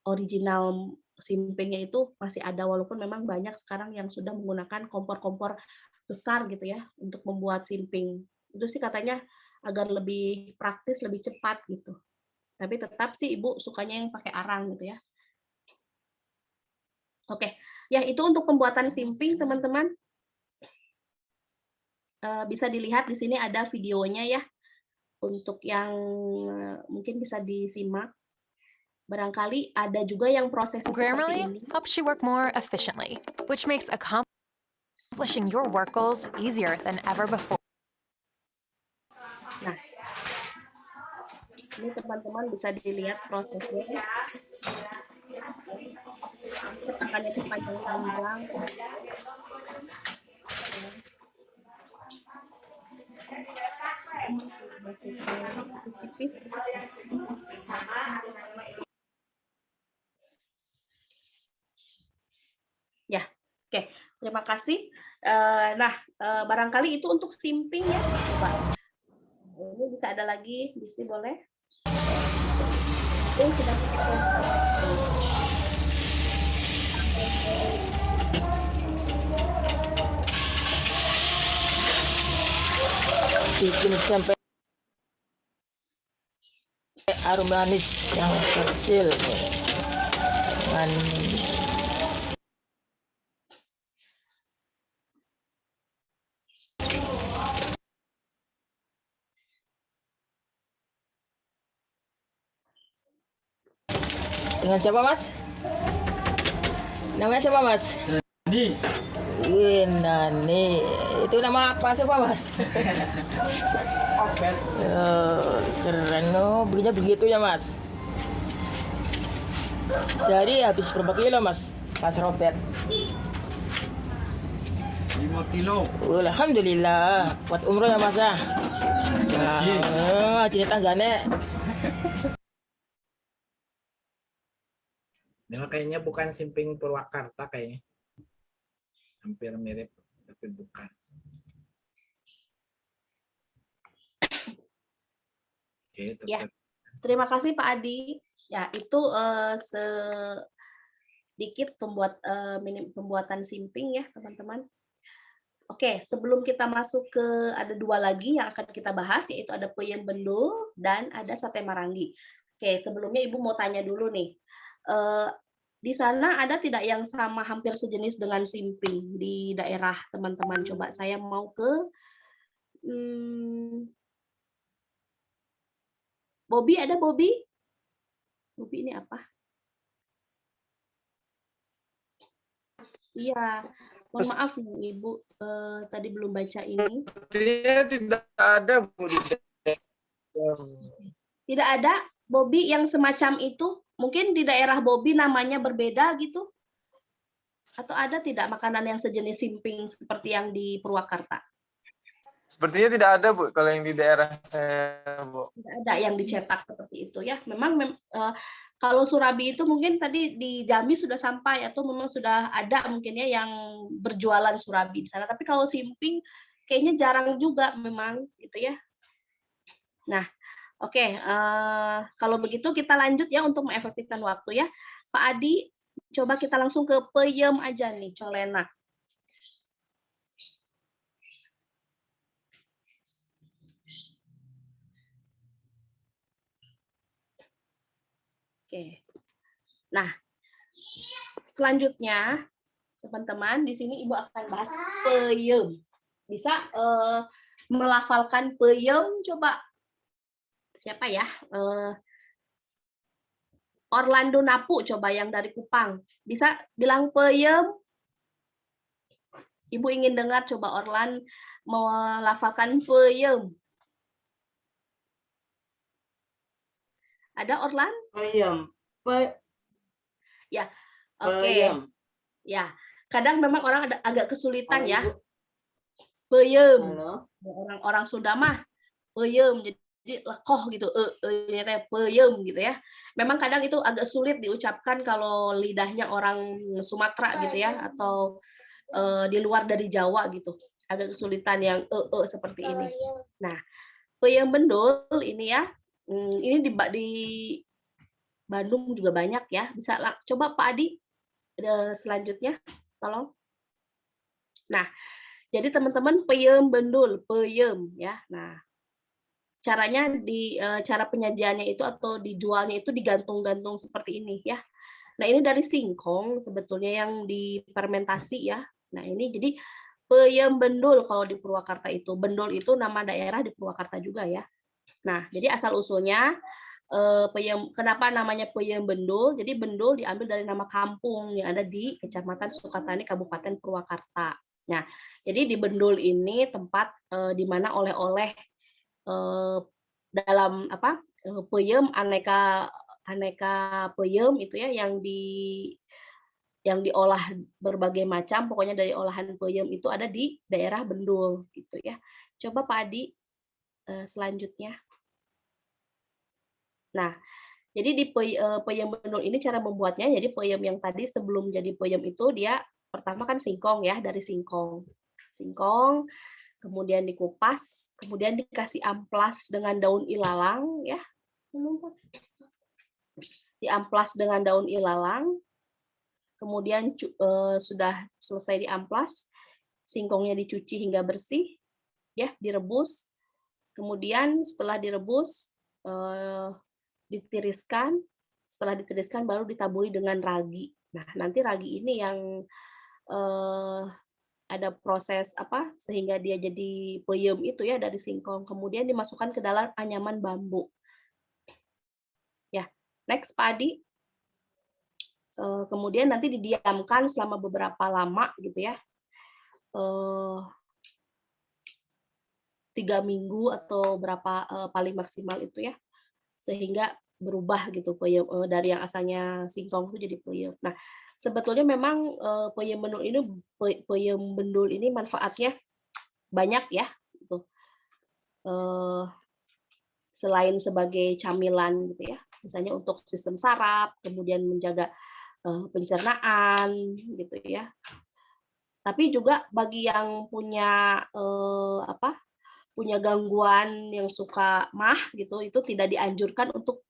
original simpingnya itu masih ada, walaupun memang banyak sekarang yang sudah menggunakan kompor-kompor besar gitu ya untuk membuat simping. Itu sih katanya agar lebih praktis, lebih cepat gitu. Tapi tetap sih Ibu sukanya yang pakai arang gitu ya. Oke, ya itu untuk pembuatan simping teman-teman. Bisa dilihat di sini ada videonya ya, untuk yang mungkin bisa disimak. Barangkali ada juga yang proses seperti Grammarly ini. helps you work more efficiently, which makes accomplishing your work goals easier than ever before. Nah, ini teman-teman bisa dilihat prosesnya. Cetakannya itu panjang-panjang. Tipis-tipis. Ya, oke. Terima kasih. Nah, barangkali itu untuk simping ya. Coba. Ini bisa ada lagi, bisa boleh. Ini sudah bikin sampai arum manis yang kecil dengan siapa Mas? Namanya siapa Mas? Nani. Nani. Itu nama apa siapa Mas? Obet. Keren loh, begini begitu ya Mas. Sehari habis berapa kilo Mas? Mas Robert. 5 kilo. Alhamdulillah. Buat umroh ya Mas ya. Nah, cerita tanggane. Ini kayaknya bukan Simping Purwakarta kayaknya. Hampir mirip, tapi bukan. Oke, Ya, terima kasih Pak Adi. Ya, itu sedikit pembuatan simping ya, teman-teman. Oke, sebelum kita masuk ke ada 2 lagi yang akan kita bahas, yaitu ada peyem bendul dan ada sate marangi. Oke, sebelumnya Ibu mau tanya dulu nih. Di sana ada tidak yang sama hampir sejenis dengan simping di daerah teman-teman? Coba saya mau ke Bobby, ada Bobby? Bobby ini apa? Iya, mohon maaf nih Ibu, tadi belum baca ini. Tidak ada, Bu. Tidak ada Bobby yang semacam itu? Mungkin di daerah Bobby namanya berbeda gitu? Atau ada tidak makanan yang sejenis simping seperti yang di Purwakarta? Sepertinya tidak ada, Bu, kalau yang di daerah saya, Bu. Tidak ada yang dicetak seperti itu ya. Memang kalau surabi itu mungkin tadi di Jambi sudah sampai atau memang sudah ada mungkin ya yang berjualan surabi di sana. Tapi kalau simping kayaknya jarang juga memang gitu ya. Nah, oke, kalau begitu kita lanjut ya untuk mengefektifkan waktu ya. Pak Adi, coba kita langsung ke peyem aja nih, colena. Oke. Nah, selanjutnya teman-teman di sini Ibu akan bahas peyem. Bisa melafalkan peyem, coba siapa ya? Orlando Napu coba yang dari Kupang. Bisa bilang peyem? Ibu ingin dengar coba Orlan melafalkan peyem. Ada Orlan? Peyem. Ya, oke. Ya, kadang memang orang agak kesulitan ya. Peyem. Orang Sunda mah peyem, jadi lekoh gitu. Peyem gitu ya. Memang kadang itu agak sulit diucapkan kalau lidahnya orang Sumatera gitu ya, atau di luar dari Jawa gitu. Agak kesulitan yang seperti ini. Nah, peyem bendul ini ya. Ini di Bandung juga banyak ya. Bisa coba Pak Adi selanjutnya, tolong. Nah, jadi teman-teman peyem bendul, peyem ya. Nah, caranya cara penyajiannya itu atau dijualnya itu digantung-gantung seperti ini ya. Nah, ini dari singkong sebetulnya yang difermentasi ya. Nah, ini jadi peyem bendul kalau di Purwakarta itu. Bendul itu nama daerah di Purwakarta juga ya. Nah, jadi asal usulnya peyem, kenapa namanya peyem bendul? Jadi bendul diambil dari nama kampung yang ada di Kecamatan Sukatani, Kabupaten Purwakarta. Nah, jadi di bendul ini tempat di mana oleh-oleh dalam apa peyem aneka peyem itu ya yang diolah berbagai macam, pokoknya dari olahan peyem itu ada di daerah bendul gitu ya. Coba Pak Adi selanjutnya. Nah, jadi di peyem bendul ini cara membuatnya, jadi peyem yang tadi sebelum jadi peyem itu dia pertama kan singkong ya, dari singkong, kemudian dikupas, kemudian dikasih amplas dengan daun ilalang ya, diamplas dengan daun ilalang, kemudian sudah selesai diamplas, singkongnya dicuci hingga bersih, ya direbus, kemudian setelah direbus ditiriskan, setelah ditiriskan baru ditaburi dengan ragi. Nah, nanti ragi ini yang ada proses apa sehingga dia jadi peyem itu ya dari singkong, kemudian dimasukkan ke dalam anyaman bambu. Ya, next Pak Adi. Kemudian nanti didiamkan selama beberapa lama gitu ya. 3 minggu atau berapa paling maksimal itu ya. Sehingga berubah gitu peyem dari yang asalnya singkong itu jadi peyem. Nah, sebetulnya memang peyem bendul ini manfaatnya banyak ya gitu. Selain sebagai camilan gitu ya, misalnya untuk sistem saraf, kemudian menjaga pencernaan gitu ya. Tapi juga bagi yang punya punya gangguan yang suka mah gitu, itu tidak dianjurkan untuk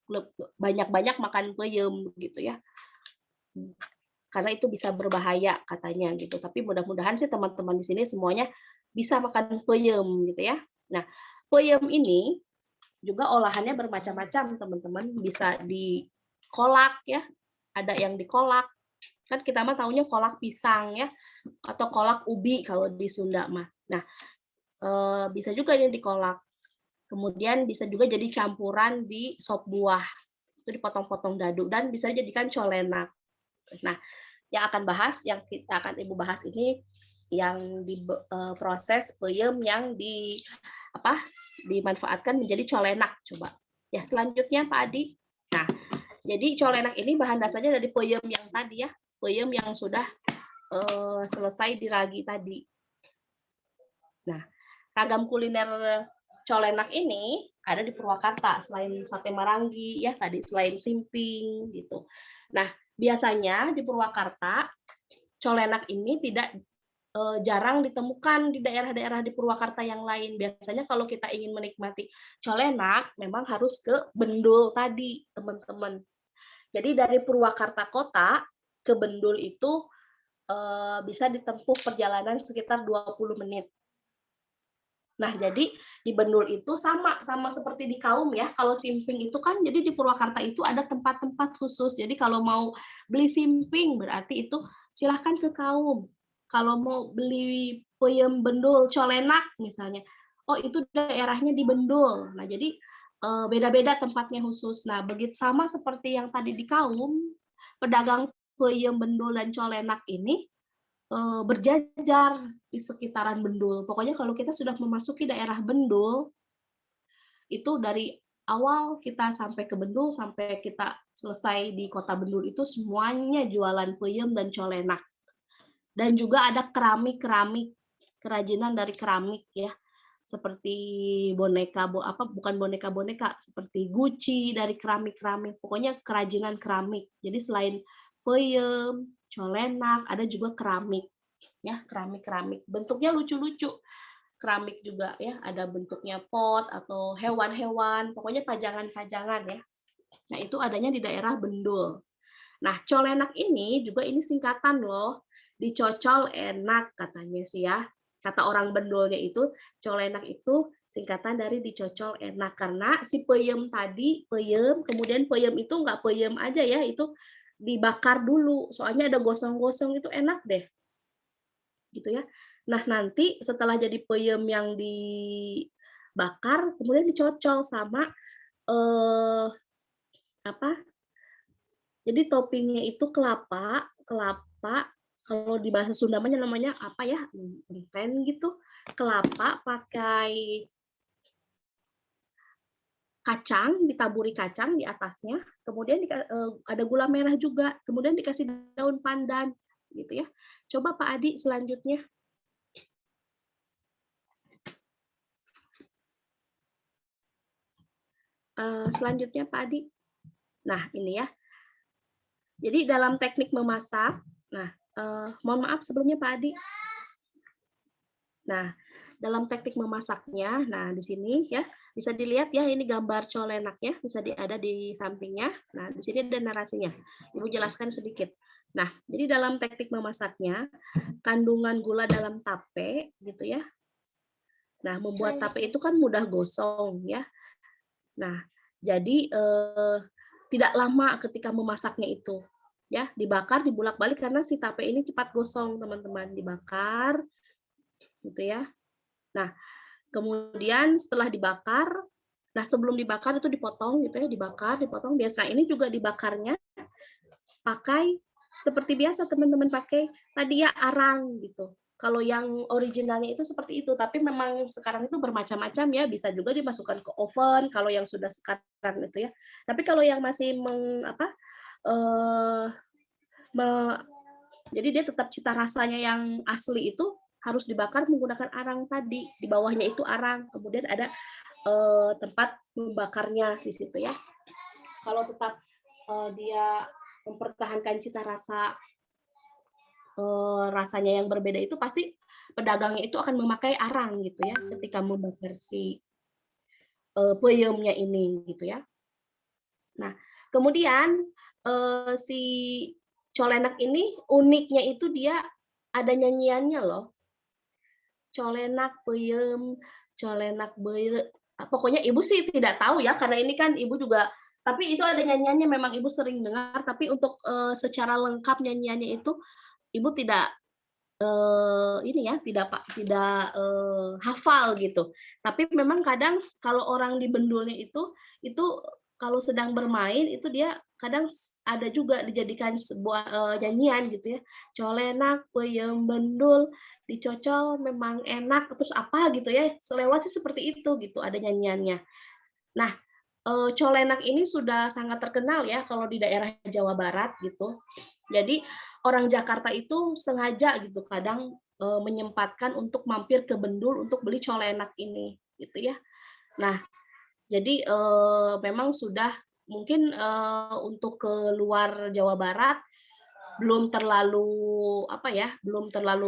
banyak-banyak makan peyem gitu ya. Karena itu bisa berbahaya katanya gitu. Tapi mudah-mudahan sih teman-teman di sini semuanya bisa makan peyem gitu ya. Nah, peyem ini juga olahannya bermacam-macam teman-teman, bisa dikolak ya, ada yang dikolak. Kan kita mah taunya kolak pisang ya, atau kolak ubi kalau di Sunda mah. Nah, bisa juga yang dikolak. Kemudian bisa juga jadi campuran di sop buah. Itu dipotong-potong dadu dan bisa dijadikan colenak. Nah, yang kita akan Ibu bahas ini yang di proses peyem yang dimanfaatkan menjadi colenak. Coba. Ya, selanjutnya Pak Adi. Nah, jadi colenak ini bahan dasarnya dari peyem yang tadi ya, peyem yang sudah selesai diragi tadi. Nah, ragam kuliner colenak ini ada di Purwakarta selain sate Marangi ya tadi, selain simping gitu. Nah, biasanya di Purwakarta colenak ini tidak jarang ditemukan di daerah-daerah di Purwakarta yang lain. Biasanya kalau kita ingin menikmati colenak memang harus ke Bendul tadi, teman-teman. Jadi dari Purwakarta kota ke Bendul itu bisa ditempuh perjalanan sekitar 20 menit. Nah, jadi di Bendul itu sama seperti di Kaum ya. Kalau simping itu kan jadi di Purwakarta itu ada tempat-tempat khusus. Jadi kalau mau beli simping berarti itu silahkan ke Kaum. Kalau mau beli peyem Bendul colenak misalnya, oh itu daerahnya di Bendul. Nah, jadi beda-beda tempatnya khusus. Nah, begitu sama seperti yang tadi di Kaum, pedagang peyem Bendul dan colenak ini berjajar di sekitaran Bendul. Pokoknya kalau kita sudah memasuki daerah Bendul, itu dari awal kita sampai ke Bendul sampai kita selesai di kota Bendul itu semuanya jualan peyem dan colenak. Dan juga ada keramik, kerajinan dari keramik ya. Seperti bukan boneka, seperti guci dari keramik. Pokoknya kerajinan keramik. Jadi selain peyem, colenak, ada juga keramik ya, keramik. Bentuknya lucu-lucu. Keramik juga ya, ada bentuknya pot atau hewan-hewan, pokoknya pajangan-pajangan ya. Nah, itu adanya di daerah Bendul. Nah, colenak ini juga ini singkatan loh. Dicocol enak katanya sih ya. Kata orang Bendulnya itu colenak itu singkatan dari dicocol enak karena si peyem tadi, kemudian peyem itu nggak peyem aja ya, itu dibakar dulu, soalnya ada gosong-gosong itu enak deh, gitu ya. Nah nanti setelah jadi peyem yang dibakar, kemudian dicocol sama jadi toppingnya itu kelapa. Kalau di bahasa Sunda namanya apa ya, enten gitu, kelapa pakai kacang, ditaburi kacang di atasnya, kemudian ada gula merah juga, kemudian dikasih daun pandan, gitu ya. Coba Pak Adi selanjutnya. Selanjutnya Pak Adi. Nah ini ya. Jadi dalam teknik memasak, mohon maaf sebelumnya Pak Adi. Nah, dalam teknik memasaknya, nah di sini ya bisa dilihat ya, ini gambar colenaknya bisa ada di sampingnya. Nah di sini ada narasinya. Ibu jelaskan sedikit. Nah jadi dalam teknik memasaknya kandungan gula dalam tape gitu ya. Nah membuat tape itu kan mudah gosong ya. Nah jadi tidak lama ketika memasaknya itu ya, dibakar dibulak-balik karena si tape ini cepat gosong teman-teman, dibakar gitu ya. Nah, kemudian setelah dibakar, nah sebelum dibakar itu dipotong gitu ya, dipotong. Biasa ini juga dibakarnya pakai seperti biasa teman-teman pakai tadi ya arang gitu. Kalau yang originalnya itu seperti itu, tapi memang sekarang itu bermacam-macam ya, bisa juga dimasukkan ke oven kalau yang sudah sekarang itu ya. Tapi kalau yang masih jadi dia tetap cita rasanya yang asli itu harus dibakar menggunakan arang tadi. Di bawahnya itu arang, kemudian ada tempat membakarnya di situ ya. Kalau tetap dia mempertahankan cita rasa rasanya yang berbeda itu pasti pedagangnya itu akan memakai arang gitu ya ketika membakar si peyemnya ini gitu ya. Nah, kemudian si colenak ini uniknya itu dia ada nyanyiannya loh. Colenak peyem, colenak beire. Pokoknya ibu sih tidak tahu ya karena ini kan ibu juga, tapi itu ada nyanyiannya memang ibu sering dengar, tapi untuk secara lengkap nyanyiannya itu ibu tidak hafal gitu. Tapi memang kadang kalau orang di bendulnya itu kalau sedang bermain itu dia kadang ada juga dijadikan sebuah nyanyian gitu ya. Colenak peyem bendul dicocol memang enak terus apa gitu ya. Selewat sih seperti itu gitu ada nyanyiannya. Nah, colenak ini sudah sangat terkenal ya kalau di daerah Jawa Barat gitu. Jadi orang Jakarta itu sengaja gitu kadang menyempatkan untuk mampir ke Bendul untuk beli colenak ini gitu ya. Nah, jadi memang sudah mungkin untuk ke luar Jawa Barat belum terlalu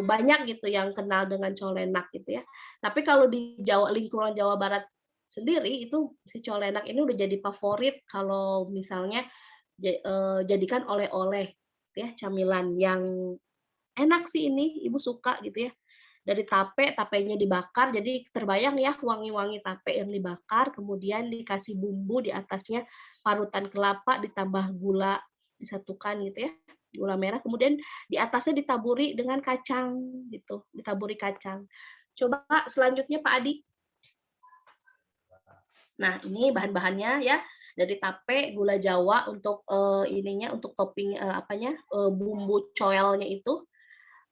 banyak gitu yang kenal dengan colenak gitu ya. Tapi kalau di lingkungan Jawa Barat sendiri itu si colenak ini udah jadi favorit kalau misalnya jadikan oleh-oleh ya, camilan yang enak sih ini, ibu suka gitu ya. Dari tapenya dibakar, jadi terbayang ya wangi-wangi tape yang dibakar, kemudian dikasih bumbu di atasnya parutan kelapa ditambah gula disatukan gitu ya, gula merah, kemudian di atasnya ditaburi dengan kacang gitu, ditaburi kacang. Coba selanjutnya Pak Adi. Nah ini bahan-bahannya ya. Dari tape, gula Jawa untuk untuk topping bumbu coelnya itu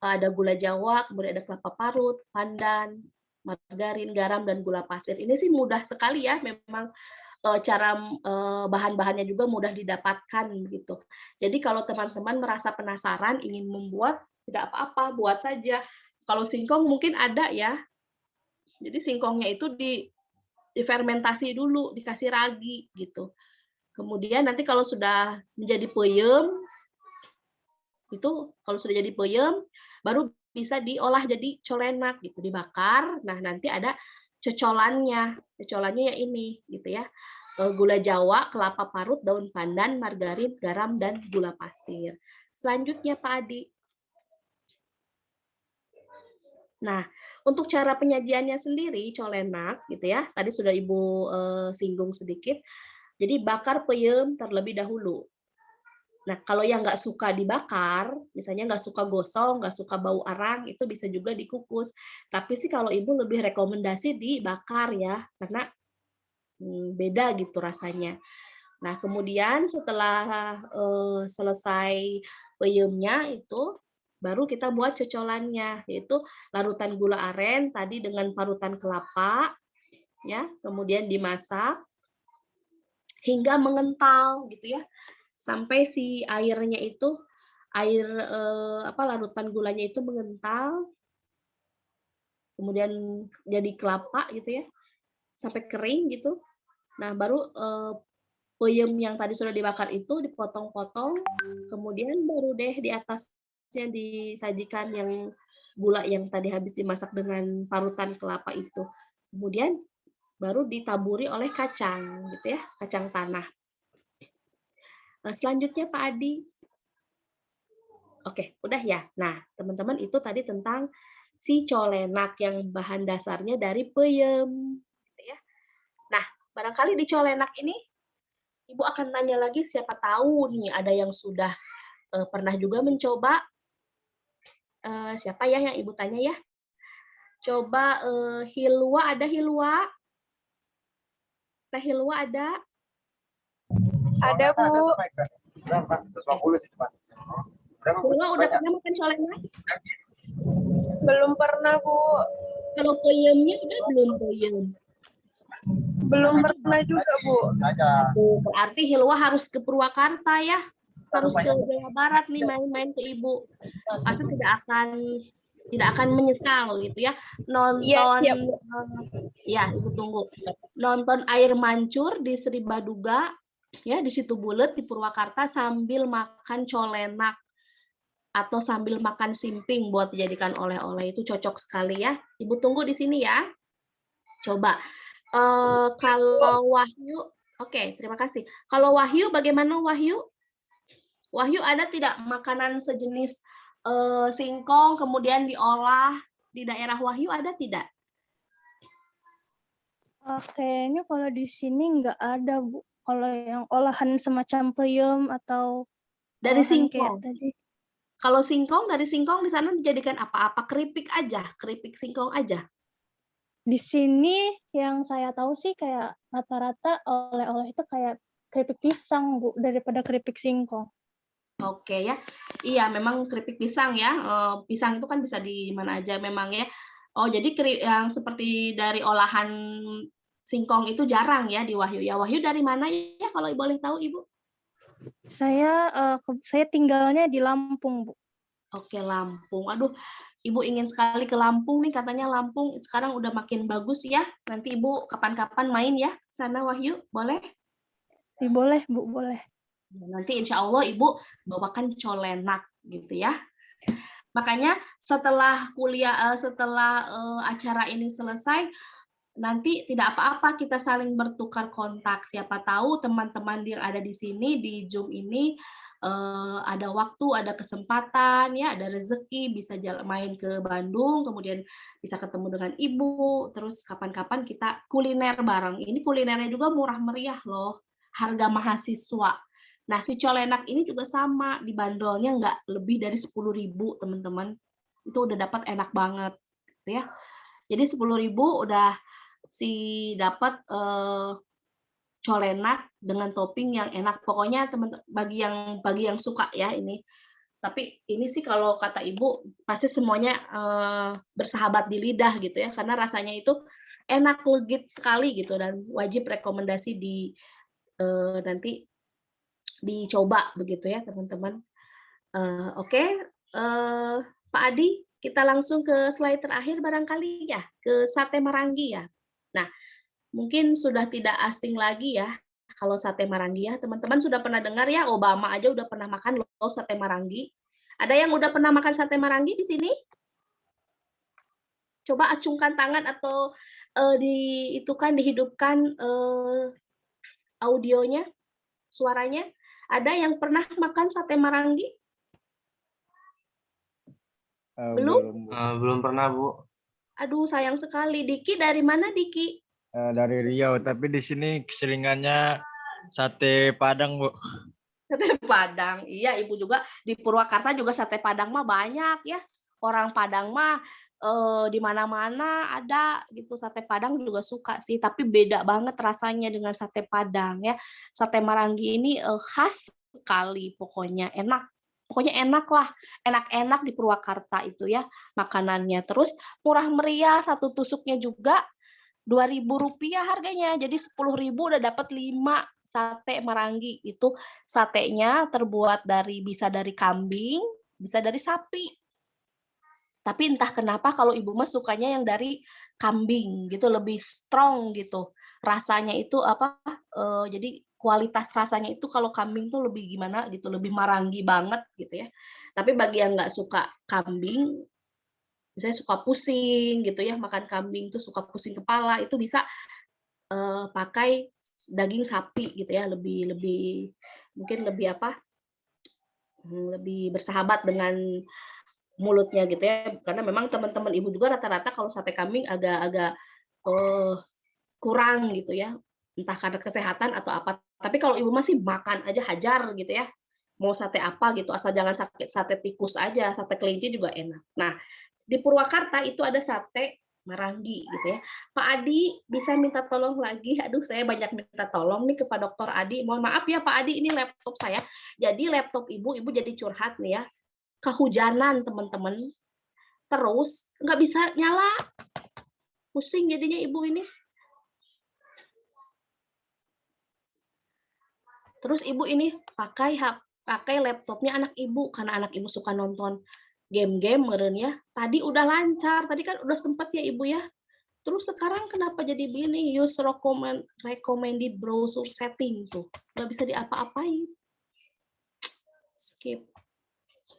ada gula Jawa, kemudian ada kelapa parut, pandan, margarin, garam dan gula pasir. Ini sih mudah sekali ya, memang cara bahan-bahannya juga mudah didapatkan gitu. Jadi kalau teman-teman merasa penasaran ingin membuat tidak apa-apa, buat saja. Kalau singkong mungkin ada ya. Jadi singkongnya itu difermentasi dulu, dikasih ragi gitu. Kemudian nanti kalau sudah menjadi peyem, baru bisa diolah jadi colenak gitu, dibakar. Nah nanti ada cocolannya ya ini gitu ya, gula Jawa, kelapa parut, daun pandan, margarin, garam dan gula pasir. Selanjutnya Pak Adi. Nah, untuk cara penyajiannya sendiri colenak gitu ya. Tadi sudah Ibu singgung sedikit. Jadi bakar peyem terlebih dahulu. Nah, kalau yang nggak suka dibakar, misalnya nggak suka gosong, nggak suka bau arang, itu bisa juga dikukus. Tapi sih kalau Ibu lebih rekomendasi dibakar ya, karena beda gitu rasanya. Nah, kemudian setelah selesai peyemnya itu, baru kita buat cocolannya, yaitu larutan gula aren tadi dengan parutan kelapa, ya, kemudian dimasak hingga mengental gitu ya, sampai si airnya itu larutan gulanya itu mengental, kemudian jadi kelapa gitu ya, sampai kering gitu. Nah baru peyem yang tadi sudah dibakar itu dipotong-potong, kemudian baru deh di atasnya disajikan yang gula yang tadi habis dimasak dengan parutan kelapa itu. Kemudian baru ditaburi oleh kacang gitu ya, kacang tanah. Nah, selanjutnya Pak Adi. Oke, udah ya. Nah, teman-teman itu tadi tentang si colenak yang bahan dasarnya dari peyem gitu ya. Nah, barangkali di colenak ini Ibu akan tanya lagi, siapa tahu nih ada yang sudah pernah juga mencoba. Siapa ya yang Ibu tanya ya? Coba Hilwa, ada Hilwa? Teh Hilwa ada? Ada, Bu. Hilwa udah pernah makan colenak? Belum pernah, Bu. Kalau peyemnya udah belum peyem? Belum pernah juga, Bu. Aduh, berarti Hilwa harus ke Purwakarta ya. Harus ke Jawa Barat nih main-main ke Ibu. Pasti tidak akan menyesal gitu ya. Nonton Siap. ya, Ibu tunggu. Nonton air mancur di Sri Baduga ya, di Situ Bulet di Purwakarta sambil makan colenak atau sambil makan simping buat dijadikan oleh-oleh, itu cocok sekali ya. Ibu tunggu di sini ya. Coba kalau Wahyu, oke, terima kasih. Kalau Wahyu bagaimana Wahyu? Wahyu ada tidak makanan sejenis singkong kemudian diolah di daerah Wahyu, ada tidak? Kayaknya kalau di sini nggak ada, Bu. Kalau yang olahan semacam peyem atau Dari olahan kayak singkong. tadi. Kalau singkong, dari singkong di sana dijadikan apa-apa? Keripik aja, keripik singkong aja. Di sini yang saya tahu sih kayak rata-rata oleh-oleh itu kayak keripik pisang, Bu, daripada keripik singkong. Oke ya. Iya, memang keripik pisang ya. Pisang itu kan bisa di mana aja memang ya. Oh, jadi yang seperti dari olahan singkong itu jarang ya di Wahyu ya. Wahyu dari mana ya kalau boleh tahu, Ibu? Saya tinggalnya di Lampung, Bu. Oke, Lampung. Aduh, Ibu ingin sekali ke Lampung nih, katanya Lampung sekarang udah makin bagus ya. Nanti Ibu kapan-kapan main ya ke sana, Wahyu, boleh? Boleh, Bu, boleh. Nanti insya Allah Ibu bawakan colenak gitu ya. Makanya setelah kuliah, setelah acara ini selesai, nanti tidak apa-apa kita saling bertukar kontak. Siapa tahu teman-teman yang ada di sini di Zoom ini ada waktu, ada kesempatan, ya, ada rezeki, bisa main ke Bandung, kemudian bisa ketemu dengan Ibu, terus kapan-kapan kita kuliner bareng. Ini kulinernya juga murah meriah loh, harga mahasiswa. Nah, si colenak ini juga sama, dibanderolnya nggak lebih dari 10.000, teman-teman. Itu udah dapat enak banget, gitu ya. Jadi 10.000 udah dapat colenak dengan topping yang enak. Pokoknya teman-teman bagi yang suka ya ini. Tapi ini sih kalau kata Ibu pasti semuanya bersahabat di lidah gitu ya, karena rasanya itu enak, legit sekali gitu, dan wajib rekomendasi nanti dicoba begitu ya teman-teman. Oke, Pak Adi, kita langsung ke slide terakhir barangkali ya, ke sate Marangi ya. Nah, mungkin sudah tidak asing lagi ya kalau sate Marangi ya. Teman-teman sudah pernah dengar ya, Obama aja udah pernah makan loh sate Marangi. Ada yang udah pernah makan sate Marangi di sini? Coba acungkan tangan atau dihidupkan audionya, suaranya. Ada yang pernah makan sate Marangi? Belum? Belum pernah, Bu. Aduh, sayang sekali. Diki dari mana, Diki? Dari Riau, tapi di sini keseringannya sate Padang, Bu. Sate Padang. Iya, Ibu juga di Purwakarta juga sate Padang mah banyak ya. Orang Padang mah di mana-mana ada gitu, sate Padang juga suka sih, tapi beda banget rasanya dengan sate Padang ya. Sate Marangi ini khas sekali, pokoknya enak. Pokoknya enak lah, enak-enak di Purwakarta itu ya makanannya. Terus murah meriah, satu tusuknya juga Rp2.000 harganya. Jadi 10.000 udah dapat 5 sate Marangi. Itu satenya terbuat bisa dari kambing, bisa dari sapi. Tapi entah kenapa kalau Ibu mah sukanya yang dari kambing gitu, lebih strong gitu. Rasanya itu jadi kualitas rasanya itu kalau kambing tuh lebih gimana gitu, lebih Marangi banget gitu ya. Tapi bagi yang nggak suka kambing, misalnya suka pusing gitu ya, makan kambing tuh suka pusing kepala, itu bisa pakai daging sapi gitu ya, mungkin lebih bersahabat dengan mulutnya gitu ya, karena memang teman-teman Ibu juga rata-rata kalau sate kambing agak kurang gitu ya, entah karena kesehatan atau apa. Tapi kalau Ibu masih makan aja hajar gitu ya, mau sate apa gitu, asal jangan sate tikus aja, sate kelinci juga enak. Nah, di Purwakarta itu ada sate Marangi gitu ya. Pak Adi bisa minta tolong lagi. Aduh, saya banyak minta tolong nih kepada Dr. Adi. Mohon maaf ya Pak Adi, ini laptop saya. Jadi laptop Ibu jadi curhat nih ya. Kehujanan teman-teman. terus nggak bisa nyala. Pusing jadinya ibu ini. Terus ibu ini pakai laptopnya anak ibu karena anak ibu suka nonton game-game meureun ya. Tadi udah lancar, tadi kan udah sempat ya ibu ya. Terus sekarang kenapa jadi begini? Use recommended browser setting tuh. Nggak bisa diapa-apain. Skip.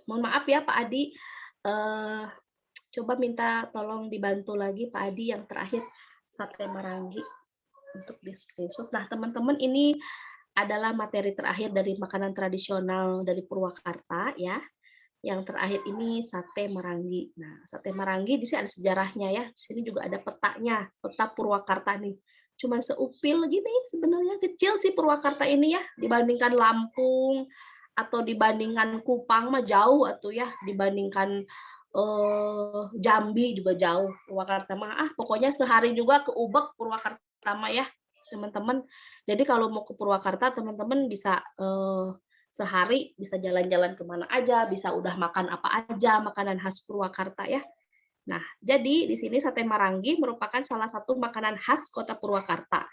Mohon maaf ya Pak Adi. Coba minta tolong dibantu lagi Pak Adi yang terakhir sate marangi untuk di screenshot. Nah teman-teman ini adalah materi terakhir dari makanan tradisional dari Purwakarta ya. Yang terakhir ini sate marangi. Nah, sate marangi di sini ada sejarahnya ya. Di sini juga ada petanya, peta Purwakarta nih. Cuman seupil gini sebenarnya, kecil sih Purwakarta ini ya dibandingkan Lampung atau dibandingkan Kupang mah jauh atuh ya, dibandingkan Jambi juga jauh. Purwakarta mah pokoknya sehari juga ke Ubek Purwakarta mah ya, teman-teman. Jadi kalau mau ke Purwakarta teman-teman bisa sehari bisa jalan-jalan kemana aja, bisa udah makan apa aja, makanan khas Purwakarta ya. Nah, jadi di sini sate marangi merupakan salah satu makanan khas kota Purwakarta,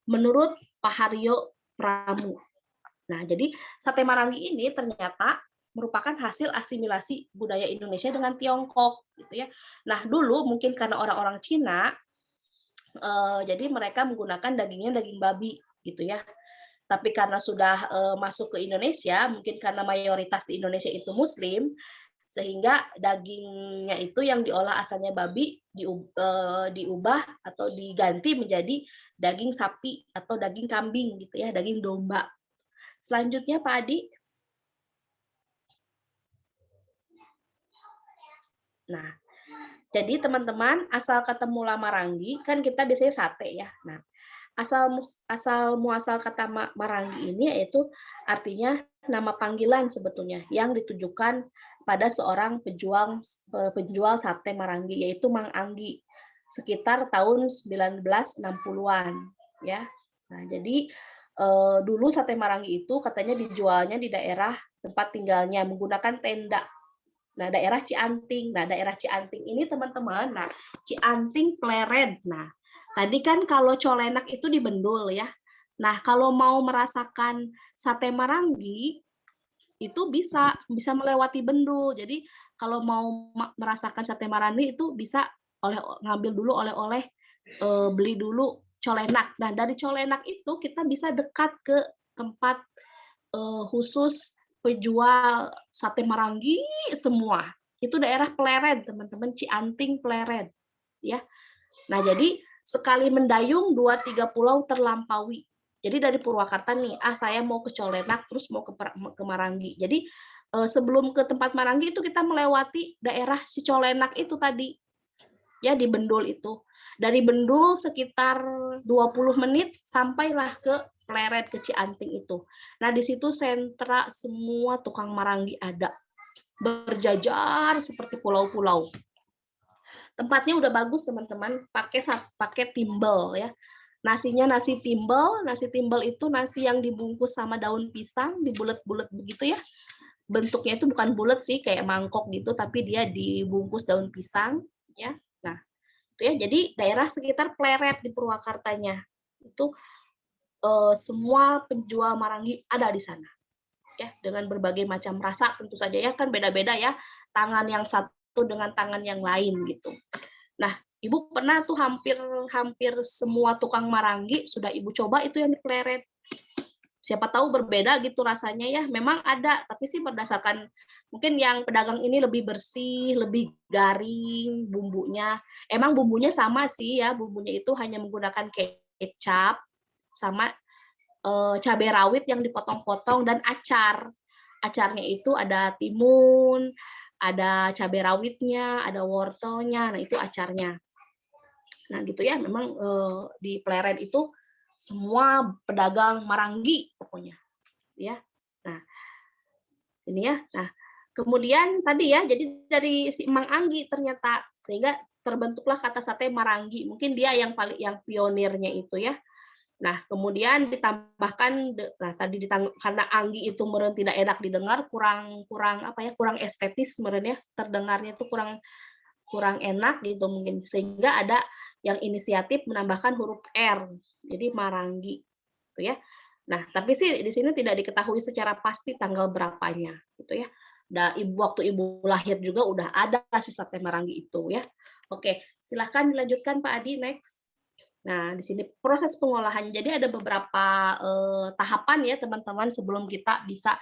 menurut Pak Haryo Pramu. Nah, jadi sate marangi ini ternyata merupakan hasil asimilasi budaya Indonesia dengan Tiongkok, gitu ya. Nah, dulu mungkin karena orang-orang Cina, jadi mereka menggunakan dagingnya daging babi, gitu ya. Tapi karena sudah masuk ke Indonesia, mungkin karena mayoritas di Indonesia itu Muslim, sehingga dagingnya itu yang diolah asalnya babi diubah atau diganti menjadi daging sapi atau daging kambing gitu ya, daging domba. Selanjutnya Pak Adi. Nah, jadi teman-teman asal kata mula marangi kan kita biasanya sate ya. Nah, asal muasal kata marangi ini yaitu artinya nama panggilan sebetulnya yang ditujukan pada seorang penjual sate marangi yaitu Mang Anggi sekitar tahun 1960-an ya. Nah, jadi dulu sate marangi itu katanya dijualnya di daerah tempat tinggalnya menggunakan tenda. Nah, daerah Cianting. Nah, daerah Cianting ini teman-teman, nah Cianting Pleret. Nah, tadi kan kalau colenak itu di Bendul ya. Nah, kalau mau merasakan sate marangi itu bisa melewati Bendul. Jadi kalau mau merasakan sate marangi itu bisa ngambil dulu oleh-oleh, beli dulu colenak. Nah, dari colenak itu kita bisa dekat ke tempat khusus penjual sate marangi semua. Itu daerah Pleret, teman-teman, Cianting Pleret ya. Nah, jadi sekali mendayung 2-3 pulau terlampaui. Jadi dari Purwakarta nih, saya mau ke Colenak terus mau ke Marangi. Jadi sebelum ke tempat Marangi itu kita melewati daerah si Colenak itu tadi. Ya di Bendul itu. Dari Bendul sekitar 20 menit sampailah ke Pleret ke Cianting itu. Nah, di situ sentra semua tukang marangi ada. Berjajar seperti pulau-pulau. Tempatnya udah bagus teman-teman, pakai timbel ya. Nasinya nasi timbel itu nasi yang dibungkus sama daun pisang, dibulet-bulet begitu ya. Bentuknya itu bukan bulat sih kayak mangkok gitu, tapi dia dibungkus daun pisang ya. Nah, itu ya. Jadi daerah sekitar Pleret di Purwakartanya. Itu semua penjual marangi ada di sana. Ya, dengan berbagai macam rasa tentu saja ya, kan beda-beda ya. Tangan yang satu dengan tangan yang lain gitu. Nah, Ibu pernah tuh hampir semua tukang marangi sudah Ibu coba itu yang di Pleret. Siapa tahu berbeda gitu rasanya ya. Memang ada, tapi sih berdasarkan mungkin yang pedagang ini lebih bersih, lebih garing bumbunya. Emang bumbunya sama sih ya, bumbunya itu hanya menggunakan kecap sama cabai rawit yang dipotong-potong dan acar. Acarnya itu ada timun, ada cabai rawitnya, ada wortelnya. Nah, itu acarnya. Nah, gitu ya. Memang di Pleret itu semua pedagang marangi pokoknya. Ya. Nah, ini ya. Nah, kemudian tadi ya, jadi dari si Mang Anggi ternyata sehingga terbentuklah kata sate marangi. Mungkin dia yang pionirnya itu ya. Nah, kemudian ditambahkan, nah tadi karena Anggi itu meren tidak enak didengar, kurang estetis meren ya, terdengarnya itu kurang kurang enak gitu mungkin, sehingga ada yang inisiatif menambahkan huruf R, jadi Maranggi, gitu ya. Nah, tapi sih di sini tidak diketahui secara pasti tanggal berapanya, gitu ya. Waktu ibu lahir juga udah ada si sate Maranggi itu ya. Oke, silahkan dilanjutkan Pak Adi, next. Nah, di sini proses pengolahan. Jadi ada beberapa tahapan ya teman-teman sebelum kita bisa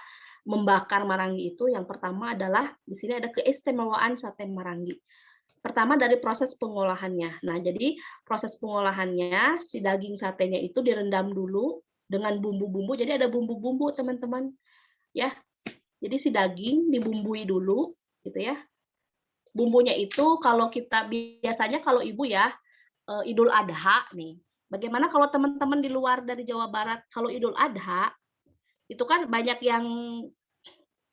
membakar Maranggi itu. Yang pertama adalah di sini ada keistimewaan sate Maranggi. Pertama dari proses pengolahannya. Nah, jadi proses pengolahannya si daging satenya itu direndam dulu dengan bumbu-bumbu. Jadi ada bumbu-bumbu teman-teman. Ya. Jadi si daging dibumbui dulu gitu ya. Bumbunya itu kalau kita biasanya kalau ibu ya Idul Adha nih. Bagaimana kalau teman-teman di luar dari Jawa Barat kalau Idul Adha itu kan banyak yang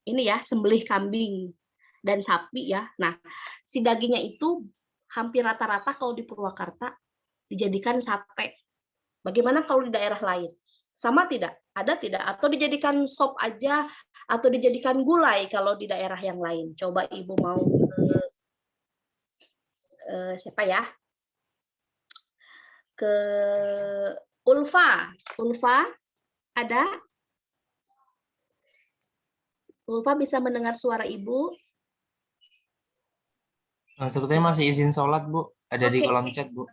ini ya sembelih kambing dan sapi ya. Nah, si dagingnya itu hampir rata-rata kalau di Purwakarta dijadikan sate. Bagaimana kalau di daerah lain? Sama tidak? Ada tidak? Atau dijadikan sop aja atau dijadikan gulai kalau di daerah yang lain? Coba Ibu mau siapa ya? Ke Ulfa. Ulfa, ada? Ulfa bisa mendengar suara Ibu? Sebetulnya masih izin sholat, Bu. Ada di kolom chat, Bu.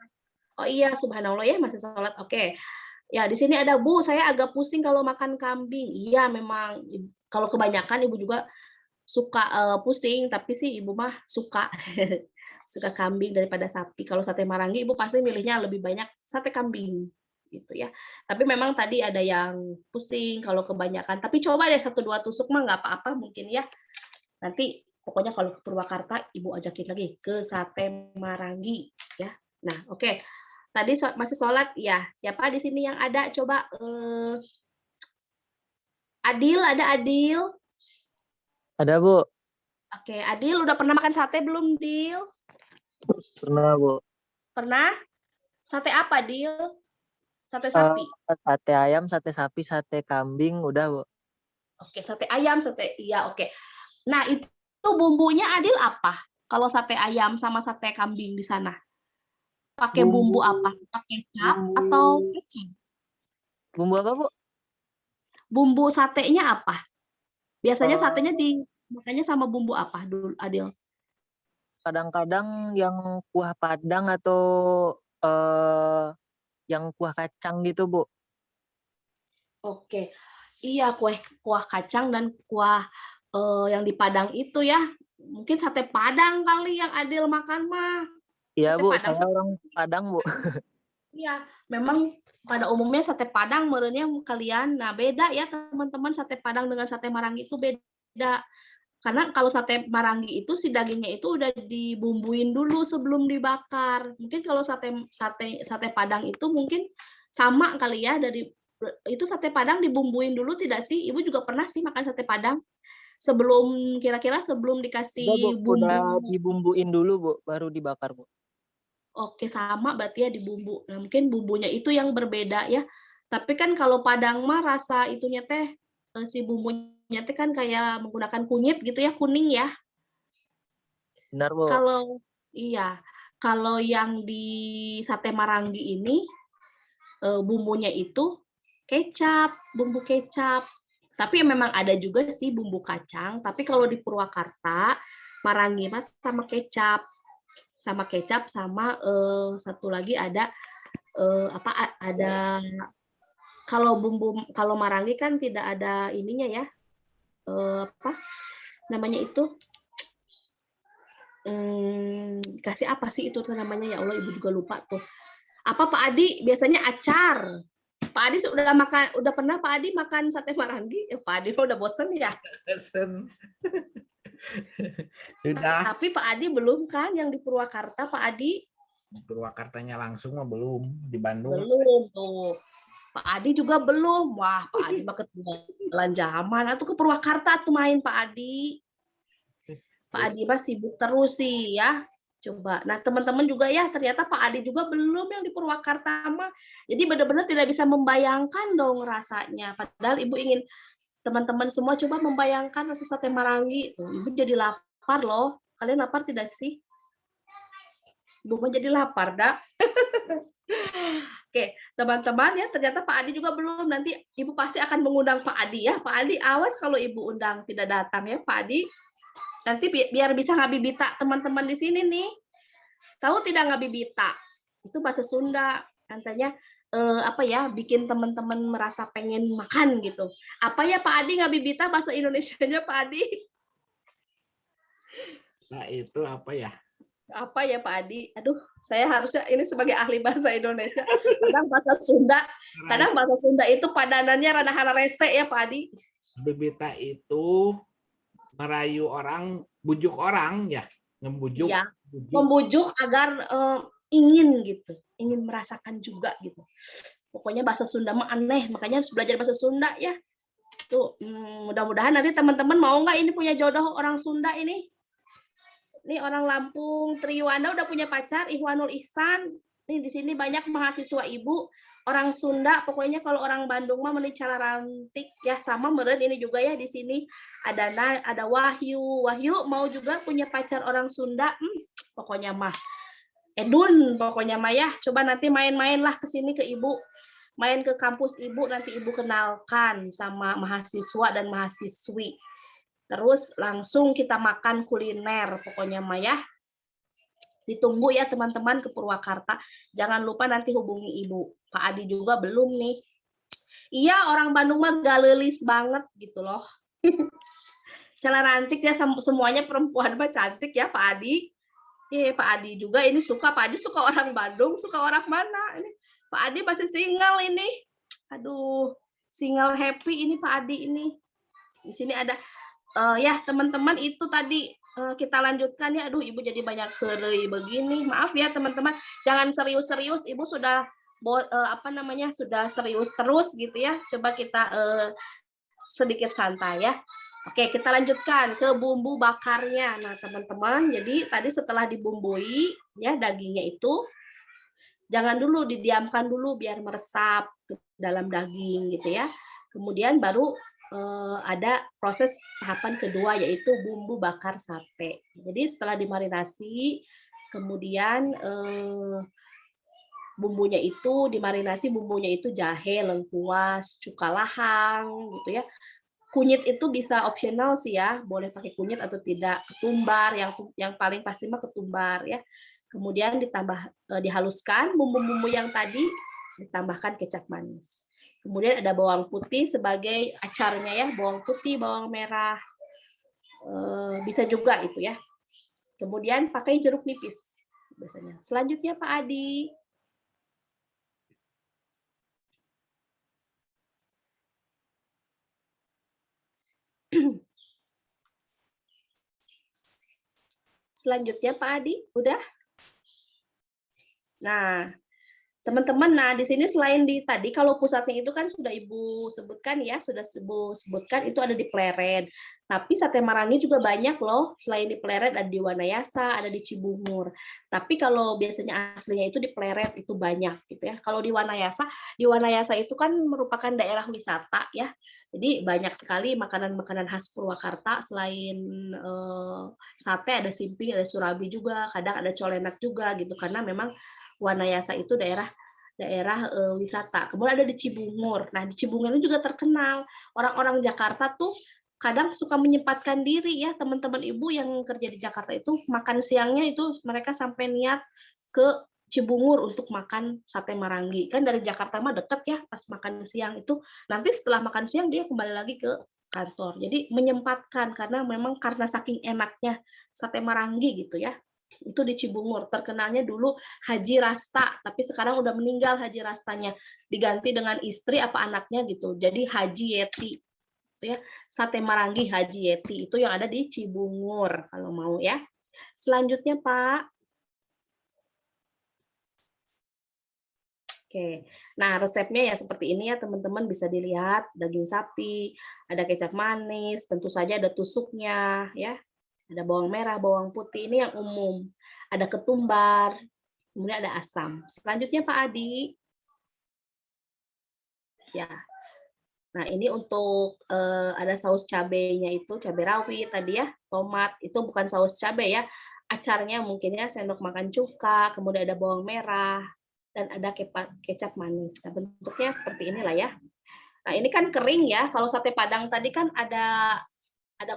Oh iya, subhanallah ya, masih sholat. Oke. Ya, di sini ada Bu, saya agak pusing kalau makan kambing. Iya, memang. Kalau kebanyakan Ibu juga suka pusing, tapi sih Ibu mah suka. Suka kambing daripada sapi. Kalau sate Maranggi, Ibu pasti milihnya lebih banyak sate kambing. Gitu ya. Tapi memang tadi ada yang pusing kalau kebanyakan. Tapi coba deh 1-2 tusuk mah nggak apa-apa mungkin ya. Nanti pokoknya kalau ke Purwakarta, Ibu ajakin lagi ke sate Maranggi. Ya. Nah, oke. Tadi masih sholat ya. Siapa di sini yang ada? Coba Adil, ada Adil? Ada, Bu. Oke, Adil udah pernah makan sate belum, Dil? Pernah, Bu. Pernah? Sate apa, Dil? Sate sapi? Sate ayam, sate sapi, sate kambing, udah, Bu. Oke, sate ayam, iya, oke. Nah, itu bumbunya Adil apa? Kalau sate ayam sama sate kambing di sana? Pakai bumbu apa? Pakai kecap atau kecap? Bumbu apa, Bu? Bumbu satenya apa? Biasanya satenya makanya sama bumbu apa dulu, Adil? Kadang-kadang yang kuah padang atau yang kuah kacang gitu, Bu. Oke. Iya, kuah kacang dan kuah yang di Padang itu ya. Mungkin sate Padang kali yang Adil makan mah. Iya, Sate Bu, Padang, saya orang Padang, Bu. Iya, memang pada umumnya sate Padang menurutnya kalian. Nah, beda ya teman-teman, sate Padang dengan sate Maranggi itu beda. Karena kalau sate Maranggi itu si dagingnya itu udah dibumbuin dulu sebelum dibakar. Mungkin kalau sate Padang itu mungkin sama kali ya, itu sate Padang dibumbuin dulu tidak sih? Ibu juga pernah sih makan sate Padang sebelum kira-kira sebelum dikasih bumbu. Udah dibumbuin dulu, Bu, baru dibakar, Bu. Oke, sama berarti ya dibumbu. Nah, mungkin bumbunya itu yang berbeda ya. Tapi kan kalau Padang mah rasa itunya teh si bumbunya teh kan kayak menggunakan kunyit gitu ya, kuning ya. Benar, Bu. Kalau yang di sate Maranggi ini bumbunya itu kecap, bumbu kecap. Tapi memang ada juga sih bumbu kacang, tapi kalau di Purwakarta Maranggi mas sama kecap. Sama satu lagi ada kalau Maranggi kan tidak ada ininya ya, apa namanya itu, kasih apa sih itu namanya, ya Allah Ibu juga lupa tuh. Apa Pak Adi biasanya acar. Pak Adi udah pernah Pak Adi makan sate Maranggi? Pak Adi udah bosen ya? Bosen. Sudah. Tapi Pak Adi belum kan yang di Purwakarta, Pak Adi? Di Purwakartanya langsung mah belum, di Bandung. Belum tuh. Pak Adi juga belum. Wah, Pak Adi mah ketinggalan zaman. Atau ke Purwakarta tuh main Pak Adi. Pak Adi mah sibuk terus sih ya. Coba. Nah, teman-teman juga ya, ternyata Pak Adi juga belum yang di Purwakarta mah. Jadi benar-benar tidak bisa membayangkan dong rasanya. Padahal Ibu ingin teman-teman semua coba membayangkan rasa sate Maranggi. Ibu jadi lapar loh. Kalian lapar tidak sih? Ibu mah jadi lapar, dah. Oke, teman-teman ya, ternyata Pak Adi juga belum. Nanti Ibu pasti akan mengundang Pak Adi ya. Pak Adi, awas kalau Ibu undang tidak datang ya, Pak Adi. Nanti biar bisa ngabibita teman-teman di sini nih. Tahu tidak ngabibita? Itu bahasa Sunda. Katanya apa ya, bikin teman-teman merasa pengen makan gitu. Apa ya Pak Adi ngabibita bahasa Indonesianya Pak Adi? Nah, itu apa ya? Apa ya Pak Adi? Aduh, saya harusnya ini sebagai ahli bahasa Indonesia. Kadang bahasa Sunda itu padanannya rada hararese ya Pak Adi. Bibita itu merayu orang, bujuk orang ya, membujuk. Ya, membujuk agar ingin gitu, ingin merasakan juga gitu. Pokoknya bahasa Sunda mah aneh, makanya harus belajar bahasa Sunda ya. Tuh, mudah-mudahan nanti teman-teman mau nggak ini punya jodoh orang Sunda ini. Nih orang Lampung, Triwana udah punya pacar, Ihwanul Ihsan. Nih di sini banyak mahasiswa ibu, orang Sunda. Pokoknya kalau orang Bandung mah meni calarantik ya, sama meren ini juga ya di sini. Ada Wahyu. Wahyu mau juga punya pacar orang Sunda. Pokoknya mah Edun, pokoknya mah ya. Coba nanti main-main lah ke sini ke ibu. Main ke kampus ibu, nanti ibu kenalkan sama mahasiswa dan mahasiswi. Terus langsung kita makan kuliner, pokoknya Maya. Ditunggu ya teman-teman ke Purwakarta. Jangan lupa nanti hubungi Ibu. Pak Adi juga belum nih. Iya, orang Bandung mah galelis banget gitu loh. Calarantik ya, semuanya perempuan mah cantik ya Pak Adi. Pak Adi juga ini suka. Pak Adi suka orang Bandung, suka orang mana? Ini Pak Adi masih single ini. Aduh, single happy ini Pak Adi ini. Di sini ada ya teman-teman, itu tadi kita lanjutkan ya. Aduh, Ibu jadi banyak heureuy begini. Maaf ya teman-teman. Jangan serius-serius. Ibu sudah sudah serius terus gitu ya. Coba kita sedikit santai ya. Oke, kita lanjutkan ke bumbu bakarnya. Nah, teman-teman, jadi tadi setelah dibumbui ya dagingnya itu jangan dulu didiamkan dulu biar meresap ke dalam daging gitu ya. Kemudian baru ada proses tahapan kedua yaitu bumbu bakar sate. Jadi setelah dimarinasi, kemudian bumbunya itu jahe, lengkuas, cuka lahang gitu ya. Kunyit itu bisa opsional sih ya, boleh pakai kunyit atau tidak. Ketumbar, yang paling pasti mah ketumbar ya. Kemudian dihaluskan bumbu-bumbu yang tadi, ditambahkan kecap manis. Kemudian ada bawang putih sebagai acarnya ya, bawang putih, bawang merah, bisa juga itu ya. Kemudian pakai jeruk nipis biasanya. Selanjutnya Pak Adi. Selanjutnya Pak Adi, udah? Nah, teman-teman, di sini selain tadi kalau pusatnya itu kan sudah Ibu sebutkan ya, sudah Ibu sebutkan itu ada di Pleret. Tapi sate Marangi juga banyak loh, selain di Pleret ada di Wanayasa, ada di Cibungur. Tapi kalau biasanya aslinya itu di Pleret itu banyak gitu ya. Kalau di Wanayasa itu kan merupakan daerah wisata ya. Jadi banyak sekali makanan-makanan khas Purwakarta, selain sate ada simping, ada surabi juga, kadang ada colenak juga gitu, karena memang Wanayasa itu daerah wisata. Kemudian ada di Cibungur. Nah, di Cibungur ini juga terkenal. Orang-orang Jakarta tuh kadang suka menyempatkan diri ya, teman-teman Ibu yang kerja di Jakarta itu makan siangnya itu mereka sampai niat ke Cibungur untuk makan sate Marangi. Kan dari Jakarta mah deket ya, pas makan siang itu nanti setelah makan siang dia kembali lagi ke kantor. Jadi menyempatkan karena saking enaknya sate Marangi gitu ya. Itu di Cibungur, terkenalnya dulu Haji Rasta, tapi sekarang udah meninggal Haji Rastanya, diganti dengan istri apa anaknya gitu, jadi Haji Yeti ya. Sate Marangi Haji Yeti itu yang ada di Cibungur kalau mau ya. Selanjutnya Pak. Oke, nah resepnya ya seperti ini ya teman-teman, bisa dilihat daging sapi, ada kecap manis, tentu saja ada tusuknya ya. Ada bawang merah, bawang putih, ini yang umum. Ada ketumbar, kemudian ada asam. Selanjutnya Pak Adi. Ya. Nah, ini untuk ada saus cabenya itu, cabai rawit tadi ya, tomat. Itu bukan saus cabai ya. acarnya mungkin ya sendok makan cuka, kemudian ada bawang merah, dan ada kecap manis. Nah, bentuknya seperti inilah ya. Nah, ini kan kering ya. Kalau sate Padang tadi kan ada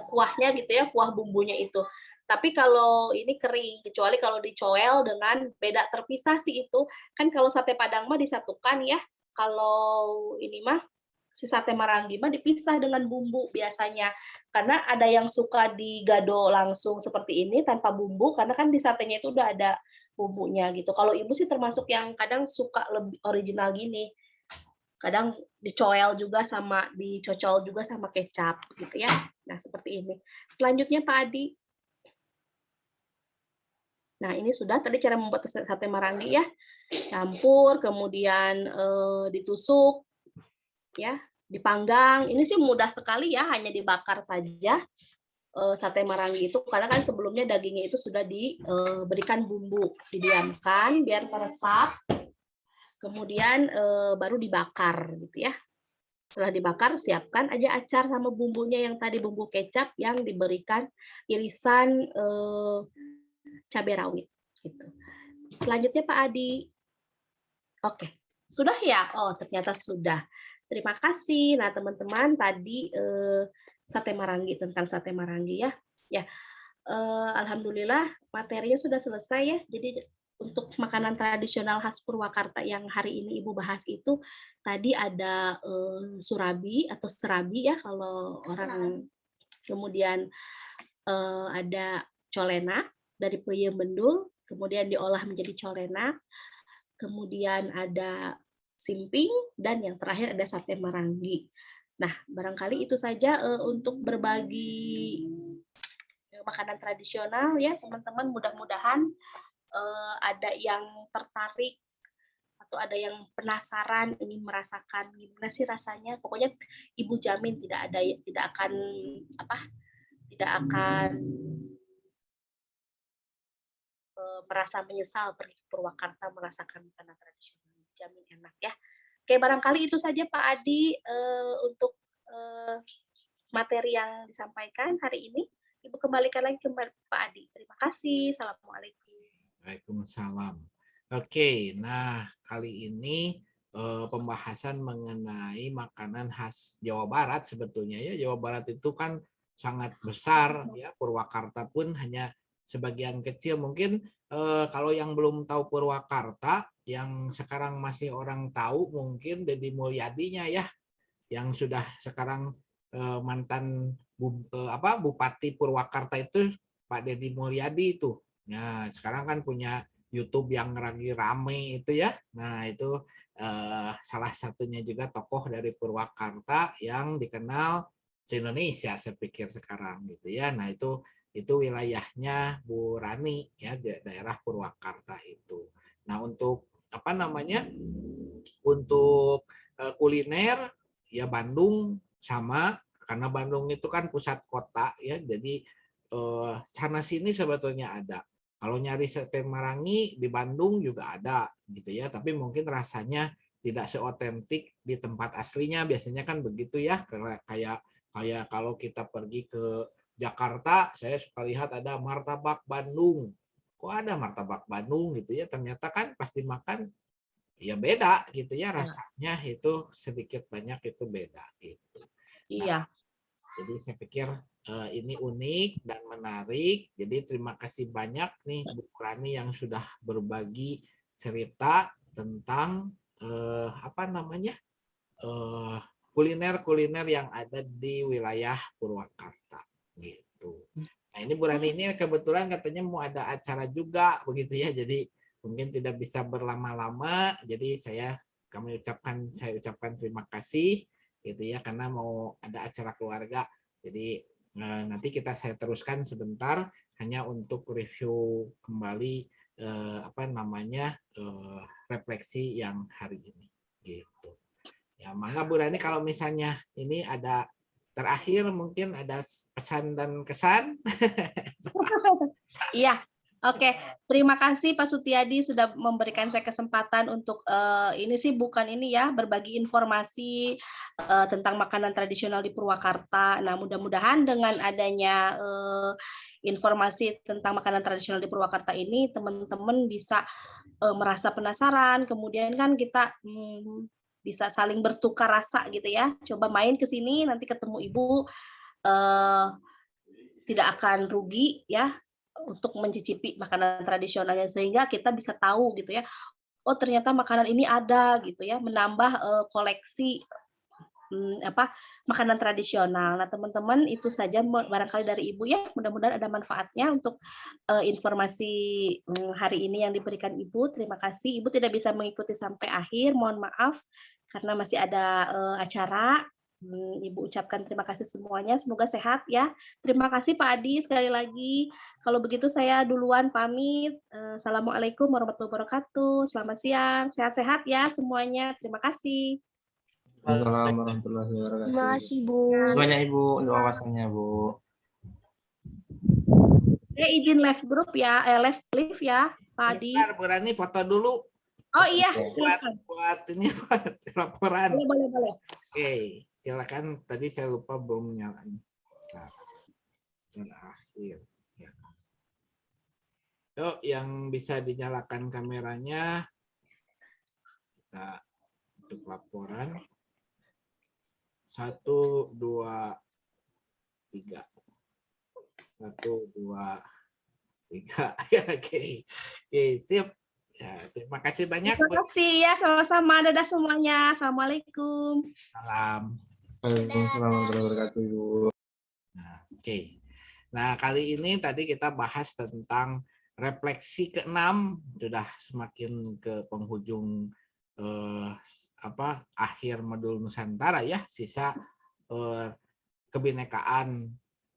kuahnya gitu ya, kuah bumbunya itu. Tapi kalau ini kering, kecuali kalau dicoel dengan beda terpisah sih itu. Kan kalau sate Padang mah disatukan ya. Kalau ini mah si sate Marangi mah dipisah dengan bumbu biasanya. Karena ada yang suka digado langsung seperti ini tanpa bumbu, karena kan di satenya itu udah ada bumbunya gitu. Kalau ibu sih termasuk yang kadang suka lebih original gini. Kadang dicoel juga sama dicocol juga sama kecap gitu ya. Nah, seperti ini. Selanjutnya Pak Adi. Nah, ini sudah tadi cara membuat sate Marangi ya. Campur, kemudian ditusuk ya, dipanggang. Ini sih mudah sekali ya, hanya dibakar saja sate Marangi itu, karena kan sebelumnya dagingnya itu sudah diberikan bumbu, didiamkan biar meresap, kemudian baru dibakar gitu ya. Setelah dibakar, siapkan aja acar sama bumbunya yang tadi, bumbu kecap yang diberikan irisan cabai rawit gitu. Selanjutnya Pak Adi. Oke, sudah ya? Oh, ternyata sudah. Terima kasih. Nah, teman-teman, tadi sate Marangi, tentang sate Marangi ya. Ya, alhamdulillah materinya sudah selesai ya. Jadi untuk makanan tradisional khas Purwakarta yang hari ini Ibu bahas itu tadi ada surabi atau serabi ya kalau orang, kemudian ada colenak dari peyem bendul, kemudian diolah menjadi colenak, kemudian ada simping, dan yang terakhir ada sate Marangi. Nah, barangkali itu saja untuk berbagi makanan tradisional ya, teman-teman. Mudah-mudahan ada yang tertarik atau ada yang penasaran ingin merasakan gimana sih rasanya. Pokoknya Ibu jamin tidak akan merasa menyesal pergi ke Purwakarta merasakan makanan tradisional. Jamin enak ya. Oke, barangkali itu saja Pak Adi untuk materi yang disampaikan hari ini. Ibu kembalikan lagi ke Pak Adi. Terima kasih. Assalamualaikum. Waalaikumsalam. Oke, nah kali ini pembahasan mengenai makanan khas Jawa Barat sebetulnya ya. Jawa Barat itu kan sangat besar ya. Purwakarta pun hanya sebagian kecil. Mungkin kalau yang belum tahu Purwakarta, yang sekarang masih orang tahu mungkin Deddy Mulyadinya ya, yang sudah sekarang mantan Bupati Purwakarta itu Pak Deddy Mulyadi itu. Nah, sekarang kan punya YouTube yang lagi rame itu ya. Nah, itu salah satunya juga tokoh dari Purwakarta yang dikenal se-Indonesia saya pikir sekarang gitu ya. Nah, itu wilayahnya Bu Rani ya, daerah Purwakarta itu. Nah, untuk untuk kuliner ya Bandung sama, karena Bandung itu kan pusat kota ya, jadi sana sini sebetulnya ada. Kalau nyari sate Marangi di Bandung juga ada gitu ya, tapi mungkin rasanya tidak seotentik di tempat aslinya, biasanya kan begitu ya. Kayak kalau kita pergi ke Jakarta, saya suka lihat ada martabak Bandung. Kok ada martabak Bandung gitu ya? Ternyata kan pasti makan ya beda gitu ya, rasanya itu sedikit banyak itu beda gitu. Iya. Jadi saya pikir ini unik dan menarik. Jadi terima kasih banyak nih Bu Rani yang sudah berbagi cerita tentang kuliner-kuliner yang ada di wilayah Purwakarta gitu. Nah, ini Bu Rani ini kebetulan katanya mau ada acara juga begitu ya. Jadi mungkin tidak bisa berlama-lama. Jadi saya ucapkan terima kasih gitu ya, karena mau ada acara keluarga. Jadi nanti saya teruskan sebentar hanya untuk review kembali refleksi yang hari ini gitu. Ya, mangga Bu Rani kalau misalnya ini ada terakhir mungkin ada pesan dan kesan. Iya, Oke, terima kasih Pak Sutiadi sudah memberikan saya kesempatan untuk ini sih bukan ini ya, berbagi informasi tentang makanan tradisional di Purwakarta. Nah, mudah-mudahan dengan adanya informasi tentang makanan tradisional di Purwakarta ini, teman-teman bisa merasa penasaran. Kemudian kan kita bisa saling bertukar rasa gitu ya. Coba main ke sini, nanti ketemu Ibu tidak akan rugi ya untuk mencicipi makanan tradisionalnya, sehingga kita bisa tahu gitu ya, oh ternyata makanan ini ada gitu ya, menambah koleksi makanan tradisional. Nah teman-teman itu saja barangkali dari Ibu ya, mudah-mudahan ada manfaatnya untuk informasi hari ini yang diberikan Ibu. Terima kasih. Ibu tidak bisa mengikuti sampai akhir, mohon maaf karena masih ada acara. Ibu ucapkan terima kasih semuanya, semoga sehat ya. Terima kasih Pak Adi sekali lagi. Kalau begitu saya duluan pamit. Assalamualaikum warahmatullahi wabarakatuh. Selamat siang, sehat-sehat ya semuanya. Terima kasih. Waalaikumsalam warahmatullahi wabarakatuh. Terima kasih, Bu. Semuanya Ibu, untuk wawasannya Bu. Saya izin live group ya, live ya, Pak Adi. Bentar, Bu Rani foto dulu. Oh iya, buat ini buat laporan. Boleh. Oke, silakan. Tadi saya lupa belum nyalain. Akhir. Ya. Yuk, yang bisa dinyalakan kameranya, kita untuk laporan. 1, 2, 3. 1, 2, 3. Oke, sip. Ya, terima kasih banyak. Terima kasih ya, sama-sama. Dadah semuanya. Assalamualaikum. Salam. Waalaikumsalam warahmatullahi wabarakatuh Ibu. Nah, oke. Nah, kali ini tadi kita bahas tentang refleksi ke-6, sudah semakin ke penghujung akhir modul Nusantara ya, sisa kebinekaan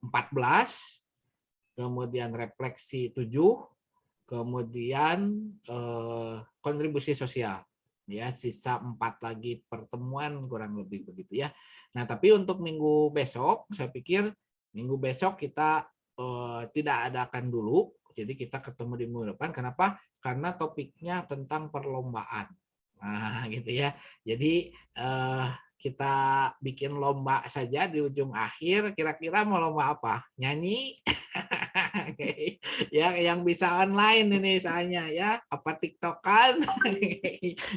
14, kemudian refleksi 7, kemudian kontribusi sosial ya, sisa 4 lagi pertemuan kurang lebih begitu ya. Nah tapi untuk minggu besok saya pikir minggu besok kita tidak adakan dulu, jadi kita ketemu di minggu depan. Kenapa? Karena topiknya tentang perlombaan. Nah gitu ya, jadi kita bikin lomba saja di ujung akhir. Kira-kira mau lomba apa? Nyanyi? Ya, yang bisa online ini misalnya ya, apa TikTokan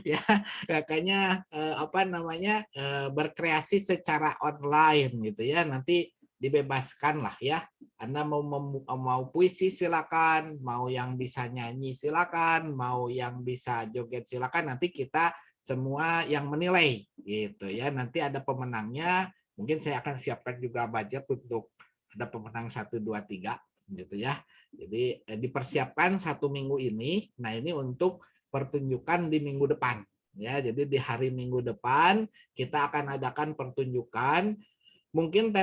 ya, makanya berkreasi secara online gitu ya. Nanti dibebaskan lah ya. Anda mau puisi silakan, mau yang bisa nyanyi silakan, mau yang bisa joget silakan. Nanti kita semua yang menilai gitu ya. Nanti ada pemenangnya. Mungkin saya akan siapkan juga budget untuk ada pemenang 1, 2, 3 gitu ya. Jadi dipersiapkan 1 minggu ini. Nah ini untuk pertunjukan di minggu depan ya. Jadi di hari minggu depan kita akan adakan pertunjukan. Mungkin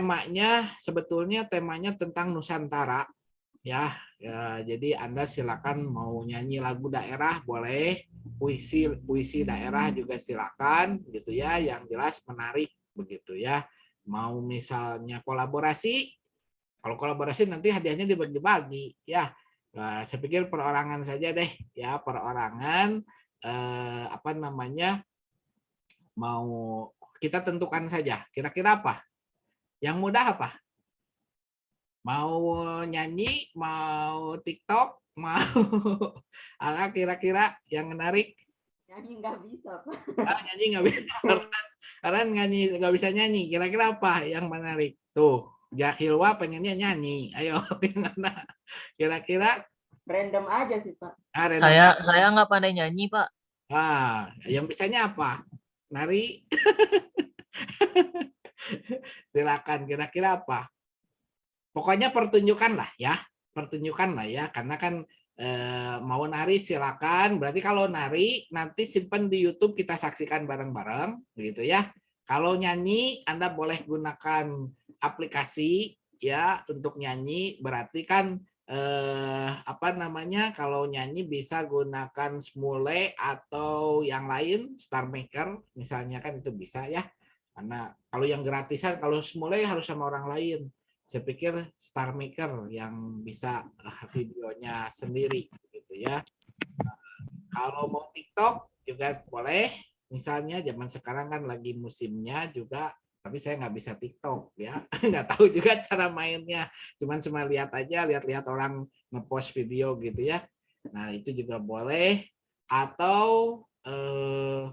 sebetulnya temanya tentang Nusantara ya. Jadi Anda silakan mau nyanyi lagu daerah boleh, puisi daerah juga silakan gitu ya. Yang jelas menarik begitu ya. Mau misalnya kolaborasi. Kalau kolaborasi nanti hadiahnya dibagi-bagi ya. Saya pikir perorangan saja deh ya, perorangan mau kita tentukan saja. Kira-kira apa? Yang mudah apa? Mau nyanyi, mau TikTok, mau kira-kira yang menarik? Nyanyi nggak bisa, Pak. Nyanyi nggak bisa. Karena nyanyi nggak bisa nyanyi. Kira-kira apa yang menarik? Tuh. Ya Hilwa pengennya nyanyi, ayo gimana? Kira-kira random aja sih Pak. Saya nggak pandai nyanyi Pak. Yang bisanya apa? Nari? Silakan. Kira-kira apa? Pokoknya pertunjukan lah ya, karena kan mau nari silakan. Berarti kalau nari nanti simpan di YouTube kita saksikan bareng-bareng, begitu ya. Kalau nyanyi Anda boleh gunakan aplikasi ya untuk nyanyi, berarti kan kalau nyanyi bisa gunakan Smule atau yang lain, Star Maker misalnya kan itu bisa ya. Karena kalau yang gratisan, kalau Smule harus sama orang lain. saya pikir Star Maker yang bisa videonya sendiri gitu ya. Kalau mau TikTok juga boleh, misalnya zaman sekarang kan lagi musimnya juga, tapi saya nggak bisa TikTok ya, nggak tahu juga cara mainnya, cuman cuma lihat aja, lihat-lihat orang ngepost video gitu ya. Nah itu juga boleh. Atau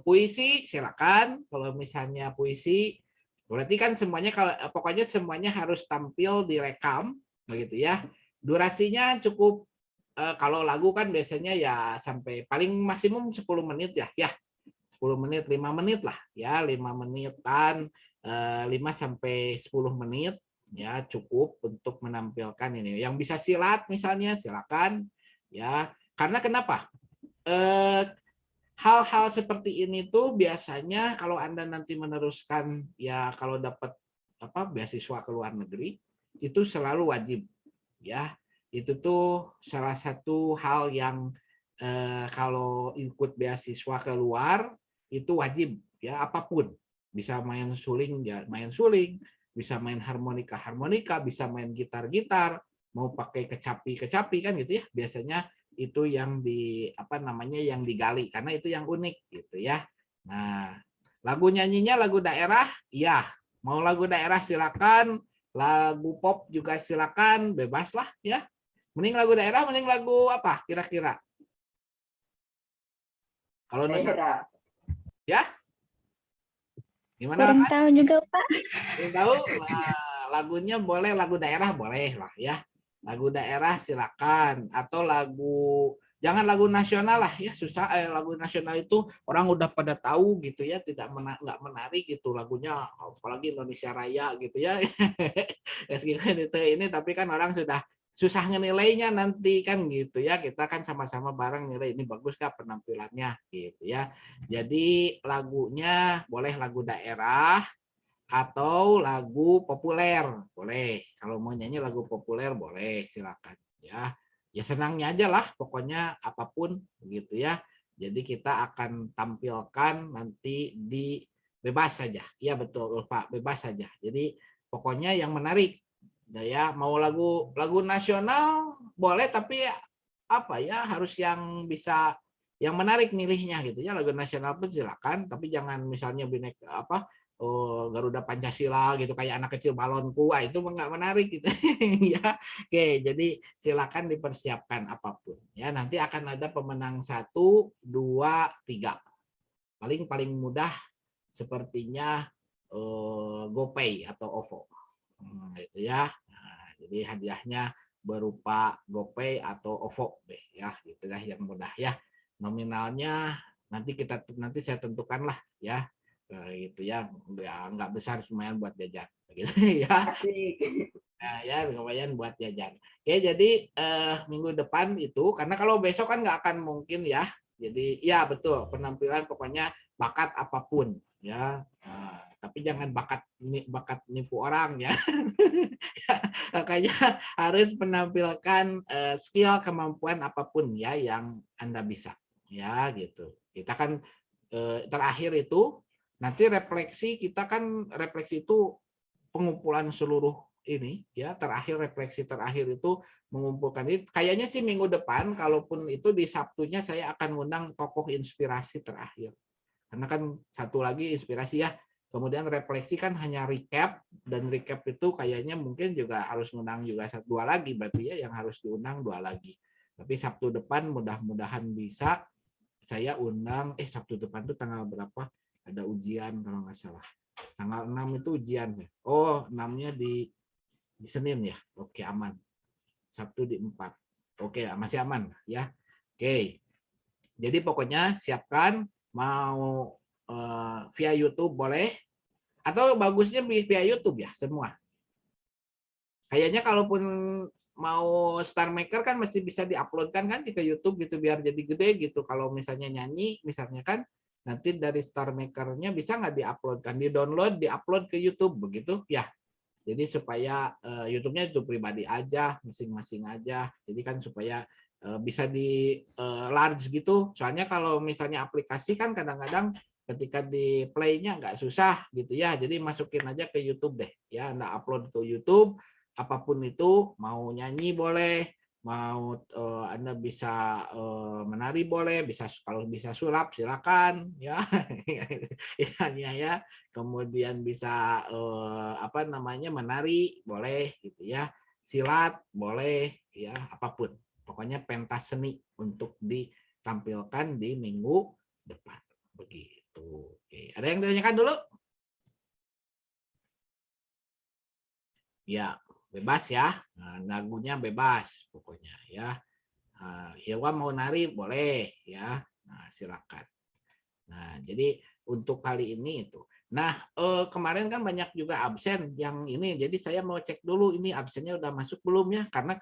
puisi silakan, kalau misalnya puisi berarti kan semuanya, kalau pokoknya semuanya harus tampil direkam begitu ya. Durasinya cukup, kalau lagu kan biasanya ya sampai paling maksimum 10 menit ya 10 menit, 5 menit lah ya, 5 menitan, 5 sampai 10 menit ya cukup untuk menampilkan ini. Yang bisa silat misalnya silakan ya. Karena kenapa? Hal-hal seperti ini tuh biasanya kalau Anda nanti meneruskan ya, kalau dapat beasiswa ke luar negeri itu selalu wajib ya. Itu tuh salah satu hal yang kalau ikut beasiswa keluar itu wajib ya, apapun. Bisa main suling ya main suling, bisa main harmonika harmonika, bisa main gitar-gitar, mau pakai kecapi-kecapi kan gitu ya. Biasanya itu yang yang digali karena itu yang unik gitu ya. Nah, lagu nyanyinya lagu daerah, ya. Mau lagu daerah silakan, lagu pop juga silakan, bebas lah ya. Mending lagu daerah, mending lagu apa kira-kira? Kalau Nusantara, ya? Gimana? Kurang tahu juga, Pak. Kurang tahu? Lagunya boleh, lagu daerah boleh lah ya. Lagu daerah silakan, atau lagu, jangan lagu nasional lah ya, susah. Lagu nasional itu orang udah pada tahu gitu ya, nggak menarik gitu lagunya, apalagi Indonesia Raya gitu ya. Ini tapi kan orang sudah susah ngenilainya nanti kan gitu ya. Kita kan sama-sama bareng nilai ini bagus nggak penampilannya gitu ya. Jadi lagunya boleh lagu daerah atau lagu populer boleh. Kalau mau nyanyi lagu populer boleh, silakan ya. Ya senangnya aja lah, pokoknya apapun begitu ya. Jadi kita akan tampilkan nanti di bebas saja. Iya betul Pak, bebas saja. Jadi pokoknya yang menarik. Ya mau lagu nasional boleh, tapi apa ya, harus yang bisa yang menarik milihnya gitu ya. Lagu nasional pun silakan, tapi jangan misalnya Garuda Pancasila gitu kayak anak kecil balonku, itu nggak menarik gitu ya. Oke, jadi silakan dipersiapkan apapun ya. Nanti akan ada pemenang 1, 2, 3. Paling mudah sepertinya GoPay atau OVO. Gitu ya. Nah, jadi hadiahnya berupa GoPay atau OVO deh ya, gitu ya yang mudah ya. Nominalnya nanti saya tentukan lah ya. Gitu ya, nggak besar, lumayan buat jajan gitu ya. Nah, ya lumayan buat jajan. Oke, jadi minggu depan itu, karena kalau besok kan nggak akan mungkin ya. Jadi ya betul, penampilan pokoknya bakat apapun ya. Tapi jangan bakat nipu orang ya. Makanya harus menampilkan skill, kemampuan apapun ya yang Anda bisa ya gitu. Kita kan terakhir itu nanti refleksi, kita kan refleksi itu pengumpulan seluruh ini ya, refleksi terakhir itu mengumpulkan ini. Kayaknya sih minggu depan, kalaupun itu di Sabtunya saya akan ngundang tokoh inspirasi terakhir. Karena kan satu lagi inspirasi ya. Kemudian refleksi kan hanya recap, dan recap itu kayaknya mungkin juga harus ngundang juga 2 lagi, berarti ya yang harus diundang 2 lagi. Tapi Sabtu depan mudah-mudahan bisa saya undang. Sabtu depan itu tanggal berapa? Ada ujian kalau nggak salah. Tanggal 6 itu ujian. Oh, 6-nya di Senin ya. Oke, aman. Sabtu di 4. Oke, masih aman ya. Oke. Jadi pokoknya siapkan, mau via YouTube boleh, atau bagusnya via YouTube ya semua. Kayaknya kalaupun mau Star Maker kan masih bisa diuploadkan kan ke YouTube gitu biar jadi gede gitu. Kalau misalnya nyanyi misalnya kan, nanti dari Star Maker-nya bisa nggak diuploadkan, di-download, di-upload ke YouTube begitu ya. Jadi supaya YouTube-nya itu pribadi aja, masing-masing aja. Jadi kan supaya bisa di large gitu. Soalnya kalau misalnya aplikasi kan kadang-kadang ketika di play-nya nggak susah gitu ya. Jadi masukin aja ke YouTube deh ya. Anda upload ke YouTube, apapun itu, mau nyanyi boleh, mau Anda bisa menari boleh, bisa kalau bisa sulap silakan ya. Ya. Kemudian bisa apa namanya menari boleh gitu ya. Silat boleh ya, apapun. Pokoknya pentas seni untuk ditampilkan di minggu depan. Begitu. Oke, ada yang ditanyakan dulu? Ya, bebas ya. Nah, lagunya bebas pokoknya ya. Hewa mau nari boleh ya. Nah, silakan. Nah, jadi untuk kali ini itu. Nah, kemarin kan banyak juga absen yang ini. Jadi saya mau cek dulu ini absennya udah masuk belum ya? Karena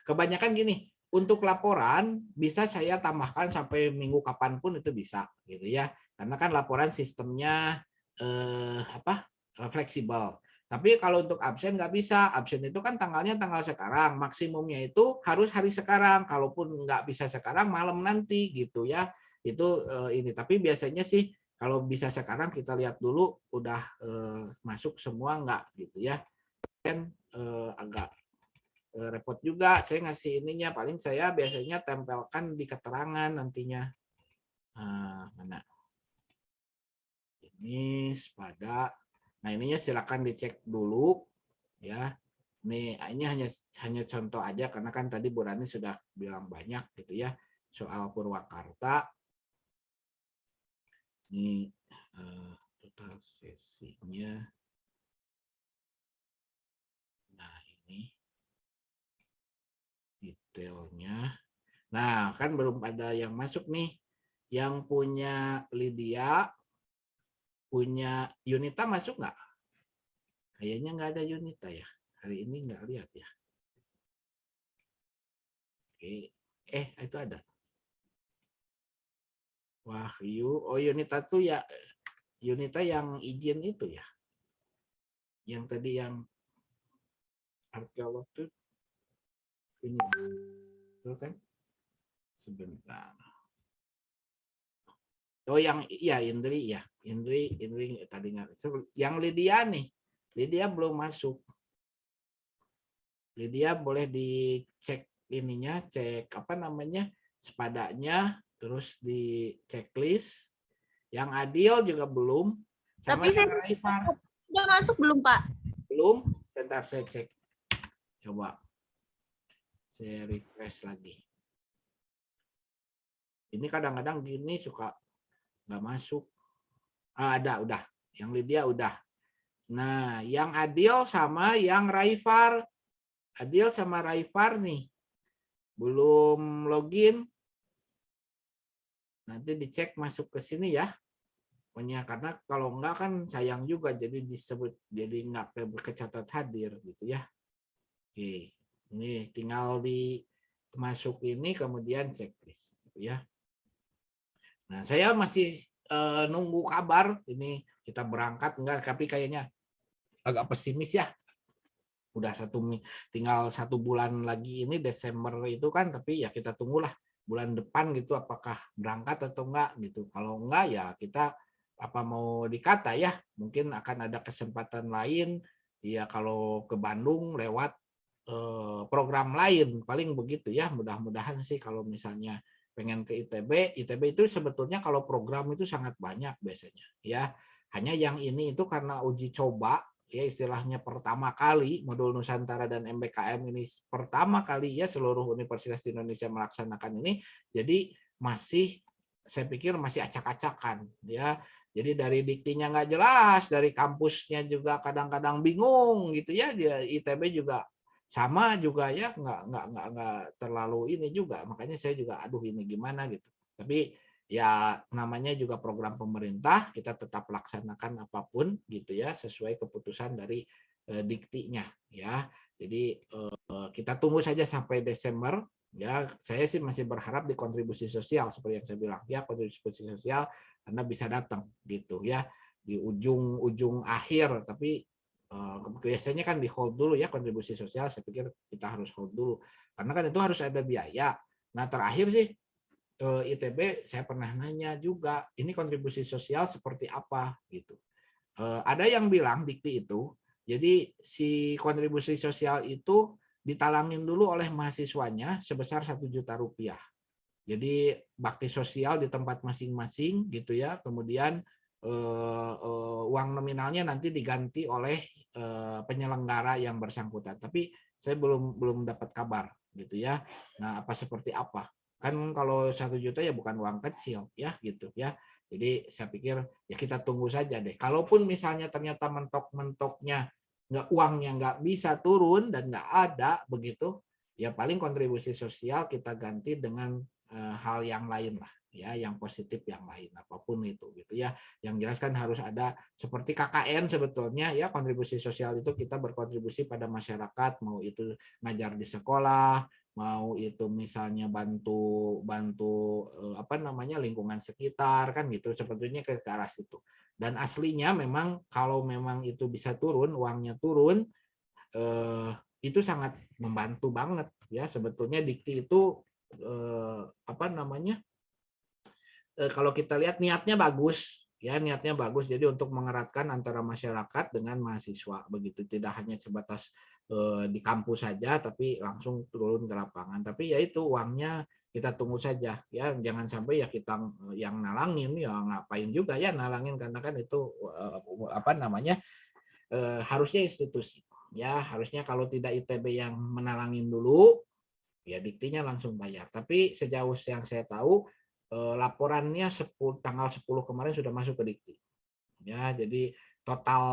kebanyakan gini, untuk laporan bisa saya tambahkan sampai minggu kapanpun itu bisa gitu ya. Karena kan laporan sistemnya fleksibel. Tapi kalau untuk absen nggak bisa. Absen itu kan tanggalnya tanggal sekarang. Maksimumnya itu harus hari sekarang. Kalaupun nggak bisa sekarang, malam nanti gitu ya. Itu ini. Tapi biasanya sih kalau bisa sekarang kita lihat dulu udah masuk semua nggak gitu ya. Kan agak repot juga. Saya ngasih ininya. Paling saya biasanya tempelkan di keterangan nantinya. Mana? Ini pada. Nah, ininya silakan dicek dulu ya. Ini hanya contoh aja karena kan tadi Bu Rani sudah bilang banyak gitu ya soal Purwakarta. Ini total sesinya. Nah, ini detailnya. Nah, kan belum ada yang masuk nih. Yang punya Lydia, punya Yunita masuk nggak? Kayaknya nggak ada Yunita ya. Hari ini nggak lihat ya. Oke. Itu ada. Wahyu. Oh, Yunita tuh ya. Yunita yang izin itu ya. Yang tadi yang arkeolog tuh. Ini. Itu kan? Sebentar. Oh, yang iya Indri ya. Indri tadi nggak. Yang Lydia nih. Lydia belum masuk. Lydia boleh dicek ininya, cek apa namanya? Sepadanya, terus di checklist. Yang Adil juga belum. Sama Tapi saya Raifar. udah masuk belum, Pak? Belum. Bentar saya cek. Coba. Saya refresh lagi. Ini kadang-kadang gini suka nggak masuk. Ada, udah. Yang Lydia udah. Nah, yang Adil sama yang Raifar. Adil sama Raifar nih. Belum login. Nanti dicek masuk ke sini ya. Pokoknya karena kalau enggak kan sayang juga jadi disebut jadi enggak kecatat hadir gitu ya. Oke. Ini tinggal masuk ini kemudian checklist gitu ya. Nah, saya masih nunggu kabar ini kita berangkat enggak, tapi kayaknya agak pesimis ya. Udah tinggal 1 bulan lagi ini Desember itu kan, tapi ya kita tunggulah bulan depan gitu apakah berangkat atau enggak gitu. Kalau enggak ya kita apa mau dikata ya, mungkin akan ada kesempatan lain ya kalau ke Bandung lewat program lain paling begitu ya. Mudah-mudahan sih kalau misalnya pengen ke ITB itu sebetulnya kalau program itu sangat banyak biasanya ya. Hanya yang ini itu karena uji coba ya, istilahnya pertama kali modul Nusantara dan MBKM ini pertama kali ya seluruh universitas di Indonesia melaksanakan ini, jadi masih saya pikir masih acak-acakan ya. Jadi dari diktinya nggak jelas, dari kampusnya juga kadang-kadang bingung gitu ya. ITB juga sama juga ya, nggak terlalu ini juga. Makanya saya juga aduh ini gimana gitu. Tapi ya namanya juga program pemerintah, kita tetap laksanakan apapun gitu ya sesuai keputusan dari diktinya ya. Jadi kita tunggu saja sampai Desember ya. Saya sih masih berharap di kontribusi sosial seperti yang saya bilang ya, kontribusi sosial Anda bisa datang gitu ya di ujung akhir, tapi biasanya kan di hold dulu ya kontribusi sosial. Saya pikir kita harus hold dulu karena kan itu harus ada biaya. Nah, terakhir sih ITB saya pernah nanya juga ini kontribusi sosial seperti apa gitu. Ada yang bilang dikti itu Jadi si kontribusi sosial itu ditalangin dulu oleh mahasiswanya sebesar 1 juta rupiah. Jadi bakti sosial di tempat masing-masing gitu ya. Kemudian uang nominalnya nanti diganti oleh penyelenggara yang bersangkutan. Tapi saya belum dapat kabar gitu ya. Nah, seperti apa? Kan kalau 1 juta ya bukan uang kecil ya gitu ya. Jadi saya pikir ya kita tunggu saja deh. Kalaupun misalnya ternyata mentok-mentoknya uangnya nggak bisa turun dan nggak ada begitu, ya paling kontribusi sosial kita ganti dengan hal yang lain lah. Ya, yang positif yang lain apapun itu gitu ya. Yang jelas kan harus ada seperti KKN sebetulnya ya, kontribusi sosial itu kita berkontribusi pada masyarakat, mau itu ngajar di sekolah, mau itu misalnya bantu lingkungan sekitar kan gitu, sebetulnya ke arah situ. Dan aslinya memang kalau memang itu bisa turun, uangnya turun, itu sangat membantu banget ya sebetulnya. Dikti itu kalau kita lihat niatnya bagus ya, niatnya bagus. Jadi untuk mengeratkan antara masyarakat dengan mahasiswa begitu, tidak hanya sebatas di kampus saja tapi langsung turun ke lapangan. Tapi ya itu uangnya kita tunggu saja ya, jangan sampai ya kita yang nalangin, ya ngapain juga ya nalangin, karena kan itu harusnya institusi ya, harusnya kalau tidak ITB yang menalangin dulu ya diktinya langsung bayar. Tapi sejauh yang saya tahu laporannya tanggal 10 kemarin sudah masuk ke Dikti. Ya, jadi total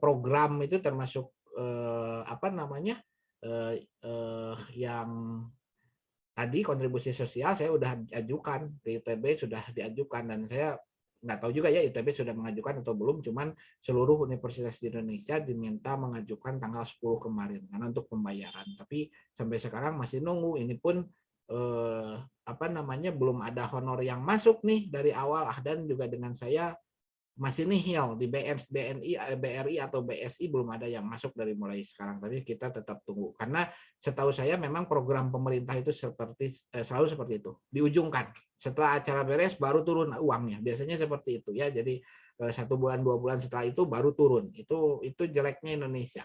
program itu termasuk yang tadi kontribusi sosial saya sudah ajukan ke ITB, sudah diajukan, dan saya nggak tahu juga ya ITB sudah mengajukan atau belum, cuman seluruh universitas di Indonesia diminta mengajukan tanggal 10 kemarin karena untuk pembayaran. Tapi sampai sekarang masih nunggu. Ini pun belum ada honor yang masuk nih dari awal. Dan juga dengan saya masih nihil di BRI atau BSI, belum ada yang masuk dari mulai sekarang. Tapi kita tetap tunggu karena setahu saya memang program pemerintah itu selalu seperti itu, diujungkan setelah acara beres baru turun uangnya, biasanya seperti itu ya. Jadi 1 bulan 2 bulan setelah itu baru turun. Itu jeleknya Indonesia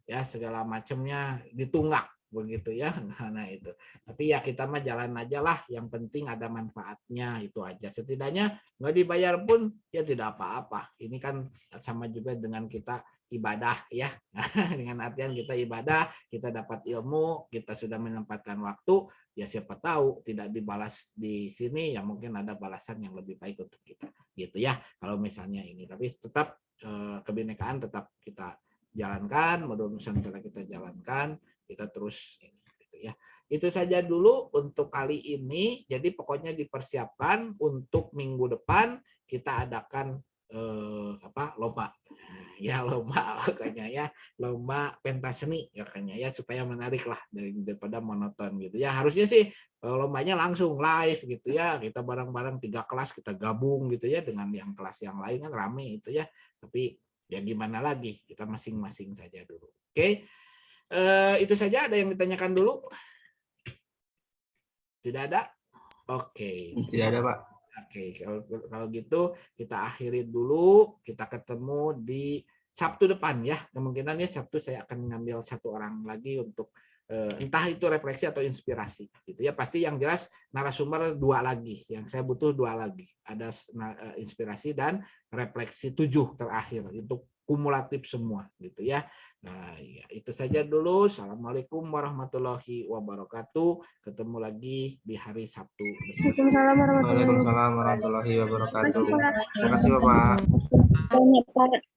ya, segala macamnya ditunggak begitu ya. Nah itu. Tapi ya kita mah jalan aja lah, yang penting ada manfaatnya, itu aja. Setidaknya nggak dibayar pun ya tidak apa-apa. Ini kan sama juga dengan kita ibadah ya. Dengan artian kita ibadah, kita dapat ilmu, kita sudah menempatkan waktu, ya siapa tahu tidak dibalas di sini, ya mungkin ada balasan yang lebih baik untuk kita gitu ya. Kalau misalnya ini, tapi tetap kebinekaan tetap kita jalankan, Modul Nusantara kita jalankan, kita terus gitu ya. Itu saja dulu untuk kali ini. Jadi pokoknya dipersiapkan untuk minggu depan kita adakan lomba. Ya lomba makanya ya, lomba pentas seni makanya ya, supaya menarik lah daripada monoton gitu ya. Harusnya sih lombanya langsung live gitu ya. Kita bareng-bareng 3 kelas kita gabung gitu ya dengan yang kelas yang lain, kan rame itu ya. Tapi ya gimana lagi, kita masing-masing saja dulu. Oke. Itu saja. Ada yang ditanyakan dulu? Tidak ada? Oke. Tidak ada, Pak. Oke, kalau gitu kita akhiri dulu. Kita ketemu di Sabtu depan ya. Kemungkinan ya Sabtu saya akan ngambil 1 orang lagi untuk entah itu refleksi atau inspirasi gitu ya. Pasti yang jelas narasumber 2 lagi. Yang saya butuh 2 lagi. Ada inspirasi dan refleksi 7 terakhir untuk kumulatif semua gitu ya. Nah, ya, itu saja dulu. Assalamualaikum warahmatullahi wabarakatuh. Ketemu lagi di hari Sabtu. Waalaikumsalam warahmatullahi wabarakatuh. Terima kasih Bapak. Banyak, Pak.